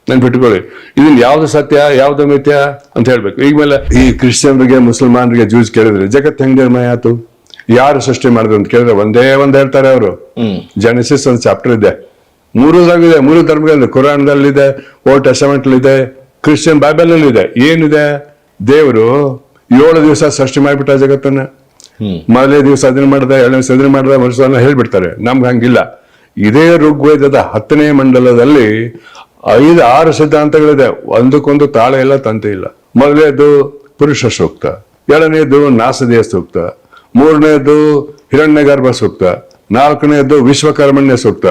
Speaker 2: ನೆನ್ಪಿಟ್ಕೊಳ್ಳಿ. ಇದನ್ನ ಯಾವ್ದು ಸತ್ಯ ಯಾವ್ದು ಮಿಥ್ಯ ಅಂತ ಹೇಳ್ಬೇಕು. ಈಗ ಮೇಲೆ ಈ ಕ್ರಿಶ್ಚಿಯನ್ರಿಗೆ, ಮುಸಲ್ಮಾನರಿಗೆ, ಜೂಸ್ ಕೇಳಿದ್ರೆ ಜಗತ್ ಹೆಂಗ್ ನಿರ್ಮಯ ಆಯ್ತು, ಯಾರು ಸೃಷ್ಟಿ ಮಾಡಿದ್ರು ಅಂತ ಕೇಳಿದ್ರೆ ಒಂದ್ ಹೇಳ್ತಾರೆ ಅವರು. ಜೆನೆಸಿಸ್ ಒಂದು ಚಾಪ್ಟರ್ ಇದೆ, 3 ಧರ್ಮಗಳಿದೆ. ಕುರಾನ್ದಲ್ಲಿದೆ, ಓಲ್ಡ್ ಟೆಸ್ಟಮೆಂಟ್ ಇದೆ, ಕ್ರಿಶ್ಚಿಯನ್ ಬೈಬಲ್ ಅಲ್ಲಿ ಇದೆ. ಏನಿದೆ? ದೇವರು 7 ದಿವಸ ಸೃಷ್ಟಿ ಮಾಡಿಬಿಟ್ಟ ಜಗತ್ತನ್ನ. ಮೊದಲನೇ ದಿವಸ ಅದನ್ನ ಮಾಡಿದ, 2ನೇ ದಿವಸ ಅದನ್ನ ಮಾಡಿದ, ವರ್ಷ ಹೇಳ್ಬಿಡ್ತಾರೆ. ನಮ್ಗೆ ಹಂಗಿಲ್ಲ. ಇದೇ ಋಗ್ವೇದದ 10ನೇ ಮಂಡಲದಲ್ಲಿ 5-6 ಸಿದ್ಧಾಂತಗಳಿದೆ. ಒಂದಕ್ಕೊಂದು ತಾಳ ಇಲ್ಲ, ತಂತೆ ಇಲ್ಲ. ಮೊದಲನೇದು ಪುರುಷ ಸೂಕ್ತ, 2ನೇದು ನಾಸದೇಯ ಸೂಕ್ತ, 3ನೇದು ಹಿರಣ್ಯಗರ್ಭ ಸೂಕ್ತ, 4ನೇದು ವಿಶ್ವಕರ್ಮಣ್ಯ ಸೂಕ್ತ.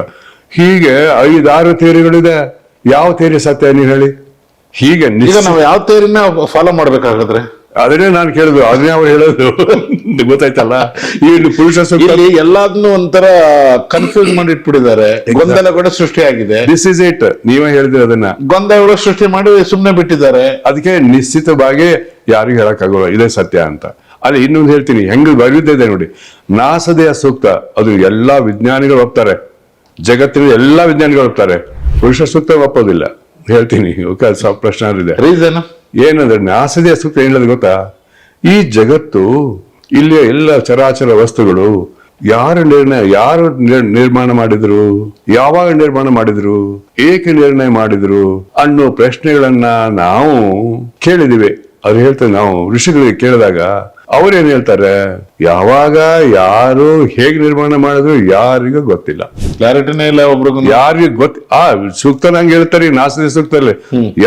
Speaker 2: ಹೀಗೆ 5-6 ಥಿಯರಿಗಳಿದೆ. ಯಾವ ಥಿಯರಿ ಸತ್ಯ ನೀವು ಹೇಳಿ? ಹೀಗೆ
Speaker 1: ನಾವು ಯಾವ ಥಿಯರಿನ ಫಾಲೋ ಮಾಡ್ಬೇಕಾಗಾದ್ರೆ
Speaker 2: ಅದನ್ನೇ ನಾನು ಕೇಳುದು, ಅದನ್ನೇ ಅವ್ರು ಹೇಳೋದು. ಗೊತ್ತಾಯ್ತಲ್ಲ, ಈ ಪುರುಷ ಸೂಕ್ತ
Speaker 1: ಎಲ್ಲಾದ್ನೂ ಒಂಥರ ಕನ್ಫ್ಯೂಸ್ ಮಾಡಿ ಇಟ್ಬಿಟ್ಟಿದ್ದಾರೆ. ಗೊಂದಲಗಳು ಸೃಷ್ಟಿಯಾಗಿದೆ.
Speaker 2: This is it. ನೀವೇ ಹೇಳಿದ್ರಿ ಅದನ್ನ.
Speaker 1: ಗೊಂದಲಗಳು ಸೃಷ್ಟಿ ಮಾಡಿ ಸುಮ್ನೆ ಬಿಟ್ಟಿದ್ದಾರೆ.
Speaker 2: ಅದಕ್ಕೆ ನಿಶ್ಚಿತವಾಗಿ ಯಾರಿಗೂ ಹೇಳಕ್ಕಾಗೋಲ್ಲ ಇದೇ ಸತ್ಯ ಅಂತ. ಅಲ್ಲಿ ಇನ್ನೊಂದು ಹೇಳ್ತೀನಿ, ಹೆಂಗ್ ಬರೆದಿದೆ ನೋಡಿ. ನಾಸದೇಯ ಸೂಕ್ತ ಅದು ಎಲ್ಲಾ ವಿಜ್ಞಾನಿಗಳು ಒಪ್ತಾರೆ, ಜಗತ್ತಿನ ಎಲ್ಲಾ ವಿಜ್ಞಾನಿಗಳು ಒಪ್ತಾರೆ. ಪುರುಷ ಸೂಕ್ತ ಒಪ್ಪೋದಿಲ್ಲ. ಹೇಳ್ತೀನಿ, ಪ್ರಶ್ನೆ ಇದೆ.
Speaker 1: ರೀಸನ್
Speaker 2: ಏನಂದ್ರೆ ನಾಸದೇಯ ಸೂಕ್ತ ಏನಿಲ್ಲ ಗೊತ್ತಾ? ಈ ಜಗತ್ತು, ಇಲ್ಲಿಯ ಎಲ್ಲ ಚರಾಚರ ವಸ್ತುಗಳು ಯಾರು ನಿರ್ಮಾಣ ಮಾಡಿದ್ರು, ಯಾವಾಗ ನಿರ್ಮಾಣ ಮಾಡಿದ್ರು, ಏಕೆ ನಿರ್ಣಯ ಮಾಡಿದ್ರು ಅನ್ನೋ ಪ್ರಶ್ನೆಗಳನ್ನ ನಾವು ಕೇಳಿದಿವಿ. ಅವ್ರು ಹೇಳ್ತಾರೆ, ನಾವು ಋಷಿಗಳಿಗೆ ಕೇಳಿದಾಗ ಅವ್ರೇನ್ ಹೇಳ್ತಾರೆ, ಯಾವಾಗ ಯಾರು ಹೇಗೆ ನಿರ್ಮಾಣ ಮಾಡಿದ್ರು ಯಾರಿಗೂ ಗೊತ್ತಿಲ್ಲ,
Speaker 1: ಕ್ಲಾರಿಟಿನೇ ಇಲ್ಲ ಒಬ್ರಿಗೂ.
Speaker 2: ಯಾರಿಗೂ ಸೂಕ್ತ ನಂಗೆ ಹೇಳ್ತಾರೆ, ನಾಸದೇಯ ಸೂಕ್ತದಲ್ಲಿ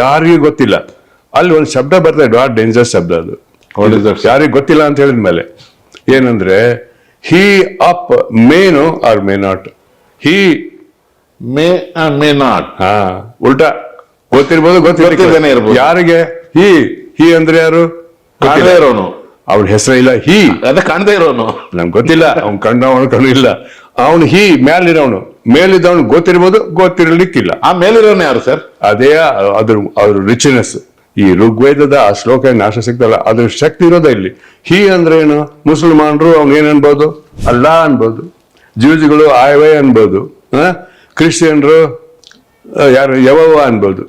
Speaker 2: ಯಾರಿಗೂ ಗೊತ್ತಿಲ್ಲ. ಅಲ್ಲಿ ಒಂದು ಶಬ್ದ ಬರ್ತದೆ, ಡಾಟ್ ಡೇಂಜರ್ ಶಬ್ದ. ಅದು ಯಾರಿಗೂ ಗೊತ್ತಿಲ್ಲ ಅಂತ ಹೇಳಿದ್ಮೇಲೆ ಏನಂದ್ರೆ, he up may know or may not. He
Speaker 1: may not.
Speaker 2: ಉಲ್ಟಾ ಗೊತ್ತಿರ್ಬೋದು,
Speaker 1: ಗೊತ್ತಿಲ್ಲದೇನೆ ಇರ್ಬೋದು.
Speaker 2: ಯಾರಿಗೆ? ಹಿ ಅಂದ್ರೆ ಯಾರು?
Speaker 1: ಕಾಣದೇ ಇರೋನು.
Speaker 2: ಅವ್ನ ಹೆಸರು ಇಲ್ಲ, ಹಿ
Speaker 1: ಅದೇ ಕಾಣದೇ ಇರೋನು.
Speaker 2: ನಂಗೆ ಗೊತ್ತಿಲ್ಲ, ಅವ್ನ್ ಕಣ್ಣು ಇಲ್ಲ. ಅವನು ಮೇಲಿರೋನು, ಮೇಲಿದ್ದವನು ಗೊತ್ತಿರ್ಬೋದು, ಗೊತ್ತಿರ್ಲಿಕ್ಕಿಲ್ಲ.
Speaker 1: ಆ ಮೇಲಿರೋನು ಯಾರು ಸರ್?
Speaker 2: ಅದೇ ಅದ್ರ ರಿಚ್ನೆಸ್. ಈ ಋಗ್ವೇದದ ಆ ಶ್ಲೋಕ ನಾಶ ಸಿಗ್ತಲ್ಲ, ಅದ್ರ ಶಕ್ತಿ ಇರೋದೇ ಇಲ್ಲಿ. ಹಿ ಅಂದ್ರೆ ಏನು? ಮುಸಲ್ಮಾನರು ಅವ್ನು ಏನ್ ಅನ್ಬೋದು? ಅಲ್ಲಾ ಅನ್ಬೋದು. ಜ್ಯೂಸ್ಗಳು ಆಯವೇ ಅನ್ಬೋದು. ಕ್ರಿಶ್ಚಿಯನ್ರು ಯಾರು ಯವ್ವ ಅನ್ಬೋದು,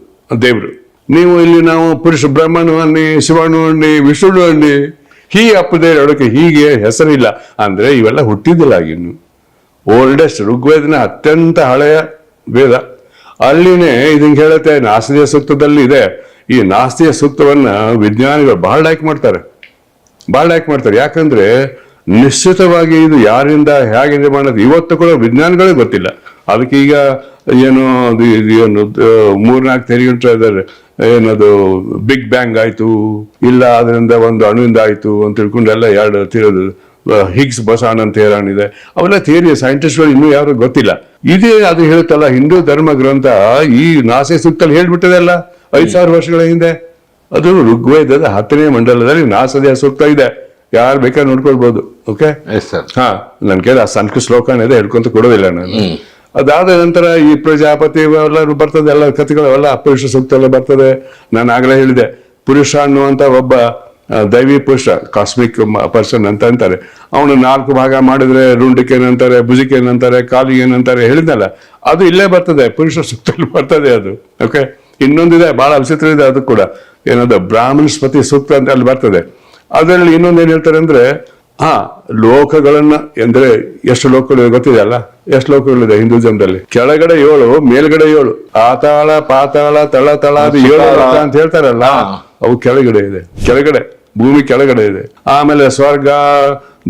Speaker 2: ದೇವ್ರು. ನೀವು ಇಲ್ಲಿ ನಾವು ಪುರುಷ ಬ್ರಹ್ಮನು ಅನ್ನಿ, ಶಿವನು ಅನ್ನಿ, ವಿಷ್ಣುನು ಅನ್ನಿ, ಹೀ ಅಪ್ಪದೇ ಹೇಳೋಕೆ ಹೀಗೆ ಹೆಸರಿಲ್ಲ ಅಂದ್ರೆ ಇವೆಲ್ಲ ಹುಟ್ಟಿದ್ದಿಲ್ಲ ಆಗಿನ್ನು. ಓಲ್ಡೆಸ್ಟ್ ಋಗ್ವೇದನ ಅತ್ಯಂತ ಹಳೆಯ ವೇದ. ಅಲ್ಲಿನೇ ಇದನ್ನ ಹೇಳುತ್ತೆ, ನಾಸ್ತಿಯ ಸೂಕ್ತದಲ್ಲಿ ಇದೆ. ಈ ನಾಸ್ತಿಯ ಸೂಕ್ತವನ್ನ ವಿಜ್ಞಾನಿಗಳು ಬಹಳ ಲೈಕ್ ಮಾಡ್ತಾರೆ. ಯಾಕಂದ್ರೆ ನಿಶ್ಚಿತವಾಗಿ ಇದು ಯಾರಿಂದ ಹೇಗೆ ನಿರ್ಮಾಣ, ಇವತ್ತು ಕೂಡ ವಿಜ್ಞಾನಿಗಳೇ ಗೊತ್ತಿಲ್ಲ. ಅದಕ್ಕೆ ಈಗ ಏನು 3-4 ತೆರಿಗೆ ಇದ್ದಾರೆ. ಏನದು ಬಿಗ್ ಬ್ಯಾಂಗ್ ಆಯ್ತು, ಇಲ್ಲ ಅದರಿಂದ ಒಂದು ಅಣುವಿಂದ ಆಯ್ತು ಅಂತ ತಿಳ್ಕೊಂಡು ಎಲ್ಲ 2 ಹಿಗ್ಸ್ ಬಸಾನ್ ಅಂತ ಹೇಳಾಣಿದೆ. ಅವೆಲ್ಲ ಥಿಯರಿ ಸೈಂಟಿಸ್ಟ್ಗಳು ಇನ್ನೂ ಯಾರು ಗೊತ್ತಿಲ್ಲ. ಇದೇ ಅದು ಹೇಳುತ್ತಲ್ಲ, ಹಿಂದೂ ಧರ್ಮ ಗ್ರಂಥ ಈ ನಾಸೆ ಸೂಕ್ತಲ್ಲಿ ಹೇಳ್ಬಿಟ್ಟದೆ ಅಲ್ಲ 5000 ವರ್ಷಗಳ ಹಿಂದೆ. ಅದು ಋಗ್ವೇದದ 10ನೇ ಮಂಡಲದಲ್ಲಿ ನಾಸದೇಯ ಸೂಕ್ತ ಇದೆ. ಯಾರು ಬೇಕಾದ್ರೆ ನೋಡ್ಕೊಳ್ಬಹುದು. ಓಕೆ, ನನ್ ಕೇಳಿ ಆ ಸಂಸ್ಕೃತ ಶ್ಲೋಕನ ಇದೆ, ಹೇಳ್ಕೊಂತ ಕೊಡೋದಿಲ್ಲ ನಾನು. ಅದಾದ ನಂತರ ಈ ಪ್ರಜಾಪತಿ ಎಲ್ಲರೂ ಬರ್ತದೆ, ಎಲ್ಲ ಕಥೆಗಳೆಲ್ಲ ಪುರುಷ ಸೂಕ್ತ ಎಲ್ಲ ಬರ್ತದೆ. ನಾನು ಆಗಲೇ ಹೇಳಿದೆ, ಪುರುಷ ಅನ್ನುವಂತ ಒಬ್ಬ ದೈವಿ ಪುರುಷ, ಕಾಸ್ಮಿಕ್ ಪರ್ಸನ್ ಅಂತ ಅಂತಾರೆ. ಅವನು 4 ಭಾಗ ಮಾಡಿದ್ರೆ ರುಂಡಿಕೆ ಏನಂತಾರೆ, ಭುಜಿಕೆ ಏನಂತಾರೆ, ಕಾಲಿಗೆ ಏನಂತಾರೆ ಹೇಳಿದ್ನಲ್ಲ, ಅದು ಇಲ್ಲೇ ಬರ್ತದೆ, ಪುರುಷ ಸೂಕ್ತದಲ್ಲಿ ಬರ್ತದೆ ಅದು. ಓಕೆ, ಇನ್ನೊಂದಿದೆ ಬಹಳ ವಿಚಿತ್ರ ಇದೆ, ಅದು ಕೂಡ ಏನದು ಬ್ರಾಹ್ಮಣಸ್ಪತಿ ಸೂಕ್ತ ಅಂತ ಅಲ್ಲಿ ಬರ್ತದೆ. ಅದರಲ್ಲಿ ಇನ್ನೊಂದೇನ್ ಹೇಳ್ತಾರೆ ಅಂದ್ರೆ, ಲೋಕಗಳನ್ನ ಅಂದ್ರೆ ಎಷ್ಟು ಲೋಕಗಳು ಗೊತ್ತಿದೆ ಅಲ್ಲ, ಎಷ್ಟು ಲೋಕಗಳಿದೆ ಹಿಂದೂಜಮ್ದಲ್ಲಿ? ಕೆಳಗಡೆ 7, ಮೇಲ್ಗಡೆ 7. ಆತಾಳ, ಪಾತಾಳ, ತಳ ಅದು 7 ಅಂತ ಹೇಳ್ತಾರಲ್ಲ, ಅವು ಕೆಳಗಡೆ ಇದೆ. ಕೆಳಗಡೆ ಭೂಮಿ ಕೆಳಗಡೆ ಇದೆ. ಆಮೇಲೆ ಸ್ವರ್ಗ,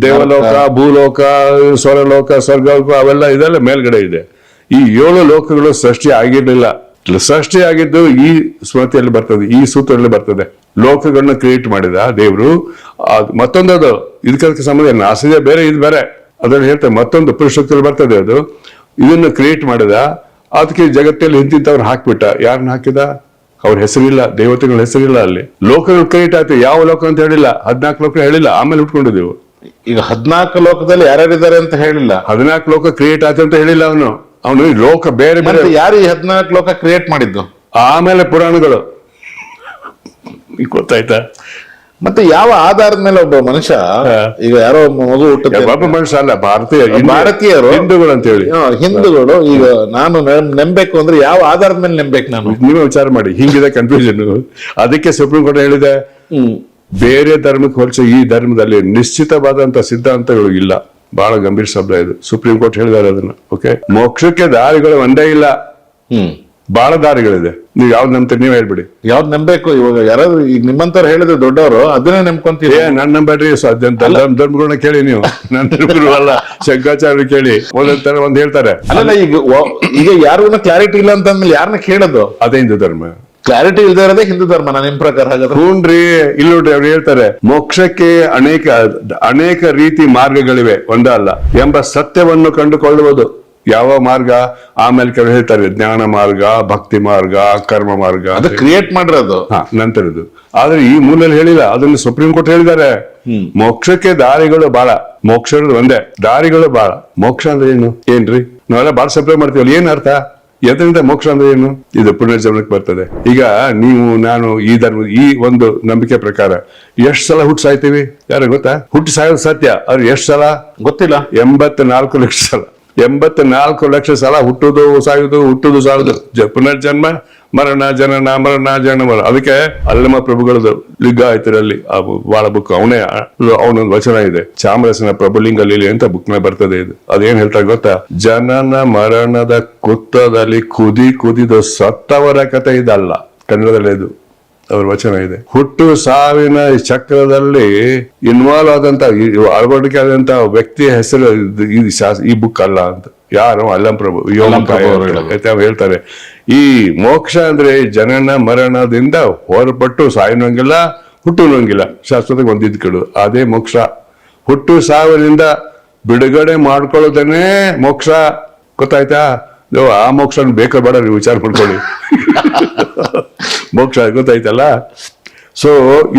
Speaker 2: ದೇವಲೋಕ, ಭೂಲೋಕ, ಸ್ವರಲೋಕ, ಸ್ವರ್ಗಲೋಕ ಅವೆಲ್ಲ ಇದೆಲ್ಲ ಮೇಲ್ಗಡೆ ಇದೆ. ಈ 7 ಲೋಕಗಳು ಸೃಷ್ಟಿ ಆಗಿರ್ಲಿಲ್ಲ. ಸೃಷ್ಟಿ ಆಗಿದ್ದು ಈ ಸ್ಮೃತಿಯಲ್ಲಿ ಬರ್ತದೆ, ಈ ಸೂತ್ರದಲ್ಲಿ ಬರ್ತದೆ. ಲೋಕಗಳನ್ನ ಕ್ರಿಯೇಟ್ ಮಾಡಿದ ದೇವರು. ಮತ್ತೊಂದದು ಇದಕ್ಕೆ ಸಂಬಂಧ ನಾಸಿದೆ ಬೇರೆ, ಇದು ಬೇರೆ. ಅದನ್ನು ಹೇಳ್ತಾರೆ, ಮತ್ತೊಂದು ಪುರುಷತ್ವದಲ್ಲಿ ಬರ್ತದೆ ಅದು. ಇದನ್ನು ಕ್ರಿಯೇಟ್ ಮಾಡಿದ, ಅದಕ್ಕೆ ಜಗತ್ತಲ್ಲಿ ಹಿಂತಿಂತವ್ರು ಹಾಕ್ಬಿಟ್ಟ. ಯಾರನ್ನ ಹಾಕಿದ? ಅವ್ರ ಹೆಸರಿಲ್ಲ, ದೇವತೆಗಳ ಹೆಸರಿಲ್ಲ ಅಲ್ಲಿ. ಲೋಕಗಳು ಕ್ರಿಯೇಟ್ ಆಯ್ತು, ಯಾವ ಲೋಕ ಅಂತ ಹೇಳಿಲ್ಲ, 14 ಲೋಕ ಹೇಳಿಲ್ಲ, ಆಮೇಲೆ ಉಟ್ಕೊಂಡಿದ್ದೆವು.
Speaker 1: ಈಗ 14 ಲೋಕದಲ್ಲಿ ಯಾರ್ಯಾರಿದ್ದಾರೆ ಅಂತ ಹೇಳಿಲ್ಲ,
Speaker 2: 14 ಲೋಕ ಕ್ರಿಯೇಟ್ ಆಯ್ತು ಅಂತ ಹೇಳಿಲ್ಲ ಅವನು ಲೋಕ ಬೇರೆ ಬೇರೆ.
Speaker 1: ಮತ್ತೆ ಯಾರು ಈ 14 ಲೋಕ ಕ್ರಿಯೇಟ್ ಮಾಡಿದ್ದು?
Speaker 2: ಆಮೇಲೆ ಪುರಾಣಗಳು. ಗೊತ್ತಾಯ್ತಾ?
Speaker 1: ಮತ್ತೆ ಯಾವ ಆಧಾರದ ಮೇಲೆ ಒಬ್ಬ ಮನುಷ್ಯ, ಈಗ ಯಾರೋ ಮಗು ಹುಟ್ಟುತ್ತೆ,
Speaker 2: ಒಬ್ಬ ಮನುಷ್ಯ ಅಲ್ಲ,
Speaker 1: ಭಾರತೀಯರು
Speaker 2: ಹಿಂದೂಗಳು ಅಂತ ಹೇಳಿ,
Speaker 1: ಹಿಂದೂಗಳು, ಈಗ ನಾನು ನಂಬೇಕು ಅಂದ್ರೆ ಯಾವ ಆಧಾರದ ಮೇಲೆ ನಂಬೇಕು ನಾನು?
Speaker 2: ನೀವೇ ವಿಚಾರ ಮಾಡಿ, ಹಿಂಗಿದೆ ಕನ್ಫ್ಯೂಷನ್. ಅದಕ್ಕೆ ಸುಪ್ರೀಂ ಕೋರ್ಟ್ ಹೇಳಿದೆ, ಬೇರೆ ಧರ್ಮಕ್ಕೆ ಹೋಲಿಸಿ ಈ ಧರ್ಮದಲ್ಲಿ ನಿಶ್ಚಿತವಾದಂತ ಸಿದ್ಧಾಂತಗಳು ಇಲ್ಲ. ಬಹಳ ಗಂಭೀರ ಶಬ್ದ ಇದು, ಸುಪ್ರೀಂ ಕೋರ್ಟ್ ಹೇಳಿದಾರೆ ಅದನ್ನ. ಓಕೆ, ಮೋಕ್ಷಕ್ಕೆ ದಾರಿಗಳು ಒಂದೇ ಇಲ್ಲ, ಬಹಳ ದಾರಿಗಳಿದೆ. ನೀವು ಯಾವ್ದು ನಂಬ್ತೀರಿ ನೀವ್ ಹೇಳ್ಬಿಡಿ.
Speaker 1: ಯಾವ್ದು ನಂಬೇಕು? ಇವಾಗ ಯಾರಾದ್ರು ಈಗ ನಿಮ್ಮಂತವ್ರು ಹೇಳಿದ್ರೆ ದೊಡ್ಡವರು ಅದನ್ನೇ ನಂಬ್ಕೊಂತೀವಿ.
Speaker 2: ನಾನ್ ನಂಬೇಡ್ರಿ, ಧರ್ಮಗಳನ್ನ ಕೇಳಿ ನೀವು. ನನ್ನ ಧರ್ಮಗಳು ಅಲ್ಲ, ಶಂಕರಾಚಾರ್ಯ ಕೇಳಿ, ಒಂದ್ ಹೇಳ್ತಾರೆ.
Speaker 1: ಅಲ್ಲ, ಈಗ ಯಾರಿಗೂ ಕ್ಲಾರಿಟಿ ಇಲ್ಲ ಅಂತ ಅಂದ್ಮೇಲೆ ಯಾರನ್ನ ಕೇಳೋದು?
Speaker 2: ಅದೇ ಹಿಂದೂ ಧರ್ಮ.
Speaker 1: ಕ್ಲಾರಿಟಿ ಇಲ್ದೇ ಇರೋದೇ ಹಿಂದೂ ಧರ್ಮ ನಿಮ್ ಪ್ರಕಾರ ಹಾಗಾದ್ರೆ?
Speaker 2: ಹೂನ್ರಿ, ಇಲ್ಲಿ ನೋಡ್ರಿ, ಅವ್ರು ಹೇಳ್ತಾರೆ ಮೋಕ್ಷಕ್ಕೆ ಅನೇಕ ರೀತಿ ಮಾರ್ಗಗಳಿವೆ, ಒಂದಲ್ಲ ಎಂಬ ಸತ್ಯವನ್ನು ಕಂಡುಕೊಳ್ಳುವುದು. ಯಾವ ಮಾರ್ಗ? ಆಮೇಲೆ ಕೆಲವು ಹೇಳ್ತಾರೆ ಜ್ಞಾನ ಮಾರ್ಗ, ಭಕ್ತಿ ಮಾರ್ಗ, ಕರ್ಮ ಮಾರ್ಗ,
Speaker 1: ಅದು ಕ್ರಿಯೇಟ್ ಮಾಡಿರೋದು
Speaker 2: ನಂತರದ್ದು. ಆದ್ರೆ ಈ ಮೂಲಲ್ಲಿ ಹೇಳಿಲ್ಲ, ಅದನ್ನು ಸುಪ್ರೀಂ ಕೋರ್ಟ್ ಹೇಳಿದ್ದಾರೆ. ಮೋಕ್ಷಕ್ಕೆ ದಾರಿಗಳು ಬಾಳ, ಮೋಕ್ಷ ಒಂದೇ, ದಾರಿಗಳು ಬಾಳ. ಮೋಕ್ಷ ಅಂದ್ರೆ ಏನು? ಏನ್ರಿ ನಾವೆಲ್ಲ ಬಾಳ ಸಪ್ಲೈ ಮಾಡ್ತೀವಲ್ಲ, ಏನ್ ಅರ್ಥ? ಎದರಿಂದ ಮೋಕ್ಷ ಅಂದ್ರೆ ಏನು? ಇದು ಪುನರ್ಜನ್ಮಕ್ಕೆ ಬರ್ತದೆ. ಈಗ ನೀವು ನಾನು ಈ ಧರ್ಮ ಈ ಒಂದು ನಂಬಿಕೆ ಪ್ರಕಾರ ಎಷ್ಟ್ ಸಲ ಹುಟ್ಟು ಸಾಯ್ತೀವಿ? ಯಾರು ಗೊತ್ತಾ? ಹುಟ್ಟು ಸಾಯೋದು ಸತ್ಯ, ಅವ್ರು ಎಷ್ಟ್ ಸಲ ಗೊತ್ತಿಲ್ಲ. 84 ಲಕ್ಷ ಸಲ. 84 ಲಕ್ಷ ಸಲ ಹುಟ್ಟುದು ಸಾಯುದು, ಹುಟ್ಟುದು ಸಾಯುದು, ಪುನರ್ಜನ್ಮ, ಮರಣ ಜನನ, ಮರಣ ಜನ ಮರಣ. ಅದಕ್ಕೆ ಅಲ್ಲಮ ಪ್ರಭುಗಳದು ಲಿಂಗಾಯತರಲ್ಲಿ ಬಹಳ ಬುಕ್, ಅವನೊಂದು ವಚನ ಇದೆ, ಚಾಮರಸನ ಪ್ರಭುಲಿಂಗ ಲೀಲೆ ಅಂತ ಬುಕ್ ನ ಬರ್ತದೆ. ಇದು ಅದೇನ್ ಹೇಳ್ತಾರೆ ಗೊತ್ತಾ? ಜನನ ಮರಣದ ಕುತ್ತದಲ್ಲಿ ಕುದಿದು ಸತ್ತವರ ಕಥೆ ಇದಲ್ಲ. ಕನ್ನಡದಲ್ಲಿ ಇದು ಅವ್ರ ವಚನ ಇದೆ. ಹುಟ್ಟು ಸಾವಿನ ಚಕ್ರದಲ್ಲಿ ಇನ್ವಾಲ್ವ್ ಆದಂತ, ಅಳವಡಿಕೆ ಆದಂತ ವ್ಯಕ್ತಿಯ ಹೆಸರು ಈ ಬುಕ್ ಅಲ್ಲ ಅಂತ. ಯಾರು? ಅಲ್ಲಂ ಪ್ರಭು ಹೇಳ್ತಾರೆ. ಈ ಮೋಕ್ಷ ಅಂದ್ರೆ ಜನನ ಮರಣದಿಂದ ಹೊರಪಟ್ಟು ಸಾಯನಂಗಿಲ್ಲ, ಹುಟ್ಟುವಂಗಿಲ್ಲ, ಶಾಶ್ವತ ಒಂದಿದ್ ಕೆಡು, ಅದೇ ಮೋಕ್ಷ. ಹುಟ್ಟು ಸಾವಿನಿಂದ ಬಿಡುಗಡೆ ಮಾಡ್ಕೊಳ್ಳೋದನ್ನೇ ಮೋಕ್ಷ. ಗೊತ್ತಾಯ್ತಾ? ಆ ಮೋಕ್ಷ ಬೇಕ ಬೇಡ ನೀವು ವಿಚಾರ ಮಾಡ್ಕೊಳ್ಳಿ. ಮೋಕ್ಷ ಗೊತ್ತಾಯ್ತಲ್ಲ? ಸೊ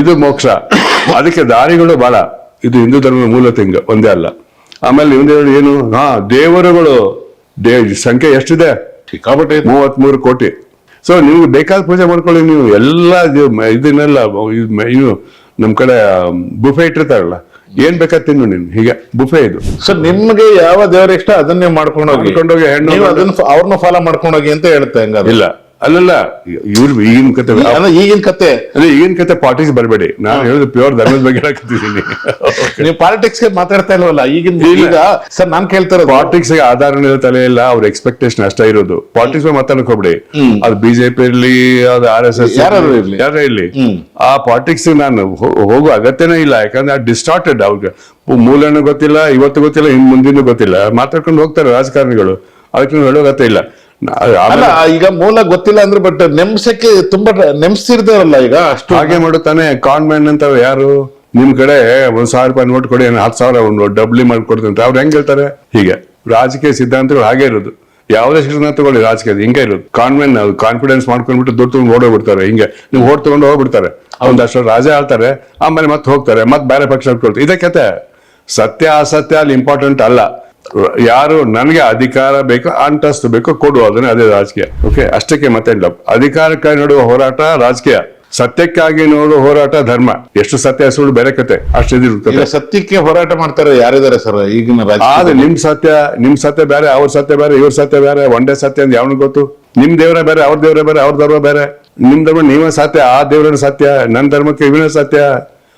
Speaker 2: ಇದು ಮೋಕ್ಷ. ಅದಕ್ಕೆ ದಾರಿಗಳು ಬಹಳ. ಇದು ಹಿಂದೂ ಧರ್ಮದ ಮೂಲ ತಿಂಗ ಒಂದೇ ಅಲ್ಲ. ಆಮೇಲೆ ಏನು? ದೇವರುಗಳು ಸಂಖ್ಯೆ ಎಷ್ಟಿದೆ? 33 ಕೋಟಿ. ಸೊ ನೀವು ಬೇಕಾದ ಪೂಜೆ ಮಾಡ್ಕೊಳ್ಳಿ. ನೀವು ಎಲ್ಲ ಇದನ್ನೆಲ್ಲ ನಮ್ ಕಡೆ ಬುಫೆ ಇಟ್ಟಿರ್ತಾರಲ್ಲ, ಏನ್ ಬೇಕಾದ್ ತಿನ್ನು ನೀನು. ಹೀಗೆ ಬುಫೆ ಇದು.
Speaker 1: ಸರ್, ನಿಮ್ಗೆ ಯಾವ ದೇವರ ಇಷ್ಟ ಅದನ್ನೇ ಮಾಡ್ಕೊಂಡೋಗಿ ಹೆಣ್ಣು ಅವ್ರನ್ನ ಫಾಲೋ ಮಾಡ್ಕೊಂಡೋಗಿ ಅಂತ ಹೇಳುತ್ತೆ. ಹಂಗ ಇಲ್ಲ,
Speaker 2: ಅಲ್ಲಲ್ಲ, ಇವ್ರು ಈಗಿನ ಕತೆ, ಈಗಿನ ಕತೆ ಪಾಲಿಟಿಕ್ಸ್ ಬರಬೇಡಿ. ನಾನು ಹೇಳುದು ಪ್ಯೂರ್ ಧರ್ಮದ ಬಗ್ಗೆ ಹೇಳಕತ್ತಿದ್ದೀನಿ.
Speaker 1: ನೀವು ಪಾಲಿಟಿಕ್ಸ್ ಮಾತಾಡ್ತಾ ಇಲ್ವಲ್ಲ ಈಗ? ಸರ್, ನಾನ್ ಕೇಳ್ತಾರೆ,
Speaker 2: ಪಾಲಿಟಿಕ್ಸ್ ಆಧಾರ ತಲೆ ಇಲ್ಲ, ಅವ್ರ ಎಕ್ಸ್ಪೆಕ್ಟೇಷನ್ ಅಷ್ಟೇ ಇರೋದು. ಪಾಲಿಟಿಕ್ಸ್ ಮಾತಾಡಕ್ ಹೋಗ್ಬಿಡಿ. ಅದು ಬಿಜೆಪಿ ಇರ್ಲಿ, ಅದು RSS ಯಾರೇ ಇರ್ಲಿ, ಆ ಪಾಲಿಟಿಕ್ಸ್ ನಾನು ಹೋಗೋ ಅಗತ್ಯನೇ ಇಲ್ಲ. ಯಾಕಂದ್ರೆ ಡಿಸ್ಟಾರ್ಟೆಡ್. ಅವ್ರಿಗೆ ಮೂಲನೂ ಗೊತ್ತಿಲ್ಲ, ಇವತ್ತು ಗೊತ್ತಿಲ್ಲ, ಇನ್ ಮುಂದಿನ ಗೊತ್ತಿಲ್ಲ, ಮಾತಾಡ್ಕೊಂಡು ಹೋಗ್ತಾರೆ ರಾಜಕಾರಣಿಗಳು. ಅದಕ್ಕೆ ಹೇಳೋ ಅಗತ್ಯ ಇಲ್ಲ.
Speaker 1: ಅಲ್ಲ, ಈಗ ಮೂಲ ಗೊತ್ತಿಲ್ಲ ಅಂದ್ರೆ, ಬಟ್ ನೆಮ್ಸಕ್ಕೆ ತುಂಬಾ ನೆಮ್ಸಿರ್ತಾರಲ್ಲ ಈಗ, ಅಷ್ಟು
Speaker 2: ಹಾಗೆ ಮಾಡುತ್ತಾನೆ. ಕಾನ್ವೆಂಟ್ ಅಂತ ಯಾರು ನಿಮ್ ಕಡೆ 1,000 ರೂಪಾಯಿ ನೋಟ್ ಕೊಡಿ, 10,000 ಒಂದು ಡಬ್ಲಿ ಮಾಡ್ಕೊಡ್ತಂತ ಅವ್ರು ಹೆಂಗ್ ಹೇಳ್ತಾರೆ? ಹೀಗೆ ರಾಜಕೀಯ ಸಿದ್ಧಾಂತಗಳು ಹಾಗೆ ಇರೋದು. ಯಾವುದೇ ಸಿದ್ಧಾಂತ ತಗೊಳ್ಳಿ, ರಾಜಕೀಯ ಹಿಂಗೆ ಇರೋದು. ಕಾನ್ಫಿಡೆನ್ಸ್ ಮಾಡ್ಕೊಂಡ್ಬಿಟ್ಟು ದುಡ್ಡು ತಗೊಂಡು ಓಡೋಗ್ಬಿಡ್ತಾರೆ. ಹಿಂಗೆ ನೀವು ಓಟ್ ತಗೊಂಡು ಹೋಗ್ಬಿಡ್ತಾರೆ. ಒಂದಷ್ಟು ರಾಜ ಆಳ್ತಾರೆ, ಆಮೇಲೆ ಮತ್ತೆ ಹೋಗ್ತಾರೆ, ಮತ್ತೆ ಬೇರೆ ಪಕ್ಷ ಹಾಕೊಳ್ತಾರೆ. ಇದೇ ಕತೆ. ಸತ್ಯ ಅಸತ್ಯ ಅಲ್ಲಿ ಇಂಪಾರ್ಟೆಂಟ್ ಅಲ್ಲ. ಯಾರು ನನಗೆ ಅಧಿಕಾರ ಬೇಕು, ಅಂತಸ್ತು ಬೇಕು, ಕೊಡುವುದನ್ನ ಅದೇ ರಾಜಕೀಯ. ಓಕೆ, ಅಷ್ಟಕ್ಕೆ ಮತ್ತೆ ಅಧಿಕಾರಕ್ಕಾಗಿ ನೋಡುವ ಹೋರಾಟ ರಾಜಕೀಯ, ಸತ್ಯಕ್ಕಾಗಿ ನೋಡುವ ಹೋರಾಟ ಧರ್ಮ. ಎಷ್ಟು ಸತ್ಯ ಸುಳ್ಳು ಬೇರೆ ಕತೆ. ಅಷ್ಟಿರುತ್ತೆ.
Speaker 1: ಸತ್ಯಕ್ಕೆ ಹೋರಾಟ ಮಾಡ್ತಾರೆ ಯಾರಿದ್ದಾರೆ ಸರ್ ಈಗಿನ?
Speaker 2: ಆದ್ರೆ ನಿಮ್ ಸತ್ಯ ಬೇರೆ, ಅವ್ರ ಸತ್ಯ ಬೇರೆ, ಇವ್ರ ಸತ್ಯ ಬೇರೆ. ಒಂದೇ ಸತ್ಯ ಅಂತ ಯಾವನಿಗೆ ಗೊತ್ತು? ನಿಮ್ ದೇವರ ಬೇರೆ, ಅವ್ರ ದೇವರ ಬೇರೆ, ಅವ್ರ ಧರ್ಮ ಬೇರೆ. ನಿಮ್ ಧರ್ಮ ನೀವೇ ಸತ್ಯ, ಆ ದೇವರ ಸತ್ಯ. ನನ್ನ ಧರ್ಮಕ್ಕೆ ಇವನೇ ಸತ್ಯ,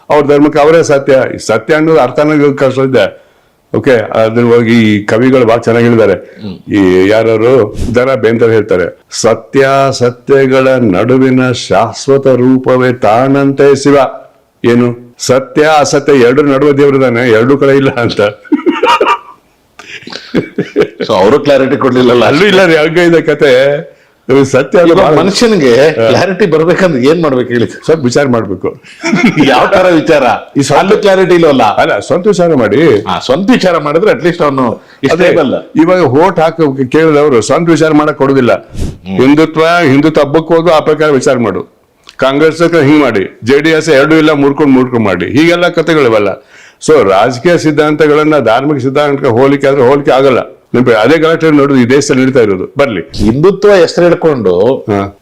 Speaker 2: ಅವ್ರ ಧರ್ಮಕ್ಕೆ ಅವರೇ ಸತ್ಯ. ಸತ್ಯ ಅನ್ನೋದು ಅರ್ಥನ ಕಷ್ಟ ಇದೆ. ಓಕೆ, ಅದ್ರ ಹೋಗಿ ಈ ಕವಿಗಳು ಬಹಳ ಚೆನ್ನಾಗಿ ಹೇಳಿದ್ದಾರೆ. ಈ ಯಾರು ದರ ಬೇಂದ್ರ ಹೇಳ್ತಾರೆ, ಸತ್ಯಗಳ ನಡುವಿನ ಶಾಶ್ವತ ರೂಪವೇ ತಾನಂತೆ ಶಿವ. ಏನು? ಸತ್ಯ ಅಸತ್ಯ ಎರಡು ನಡುವೆ ದೇವ್ರದಾನೆ, ಎರಡು ಕಡೆ ಇಲ್ಲ ಅಂತ.
Speaker 1: ಅವರು ಕ್ಲಾರಿಟಿ ಕೊಡ್ಲಿಲ್ಲ.
Speaker 2: ಅಲ್ಲೂ ಇಲ್ಲ ರೀ, ಹಂಗ ಇದೆ ಕತೆ. ಸತ್ಯ ಅದು
Speaker 1: ಇವಾಗ ಮನುಷ್ಯನಿಗೆ ಕ್ಲಾರಿಟಿ ಬರ್ಬೇಕಂದ್ರೆ ಏನ್ ಮಾಡ್ಬೇಕು ಹೇಳಿ ಸರ್?
Speaker 2: ಸ್ವಲ್ಪ ವಿಚಾರ ಮಾಡ್ಬೇಕು.
Speaker 1: ಯಾವ ತರ ವಿಚಾರ? ಈ ಸಾಲು ಕ್ಲಾರಿಟಿ ಇಲ್ವಲ್ಲ.
Speaker 2: ಅಲ್ಲ, ಸ್ವಂತ ವಿಚಾರ ಮಾಡಿ.
Speaker 1: ಸ್ವಂತ ವಿಚಾರ ಮಾಡಿದ್ರೆ ಅಟ್ಲೀಸ್ಟ್ ಅವನು ಇಷ್ಟೇಬಲ್ಲ.
Speaker 2: ಇವಾಗ ಹೋಟ್ ಹಾಕ ಕೇಳಿದವರು ಸ್ವಂತ ವಿಚಾರ ಮಾಡಕ್ ಕೊಡುದಿಲ್ಲ. ಹಿಂದುತ್ವ ಹಬ್ಬಕ್ಕೆ ಹೋದು ಆ ಪ್ರಕಾರ ವಿಚಾರ ಮಾಡು. ಕಾಂಗ್ರೆಸ್ ಹಿಂಗ್ ಮಾಡಿ, JDS 2 ಇಲ್ಲ ಮುರ್ಕೊಂಡ್ ಮಾಡಿ, ಹೀಗೆಲ್ಲ ಕಥೆಗಳಿವಲ್ಲ. ಸೊ ರಾಜಕೀಯ ಸಿದ್ಧಾಂತಗಳನ್ನ ಧಾರ್ಮಿಕ ಸಿದ್ಧಾಂತಕ್ಕೆ ಹೋಲಿಕೆ ಆದ್ರೆ ಹೋಲಿಕೆ ಆಗಲ್ಲ. ಅದೇ ಗಲಾಟೆ ನೋಡುದು ಈ ದೇಶದಲ್ಲಿ ನಡೀತಾ ಇರೋದು. ಬರ್ಲಿ,
Speaker 1: ಹಿಂದುತ್ವ ಹೆಸರು ಹಿಡ್ಕೊಂಡು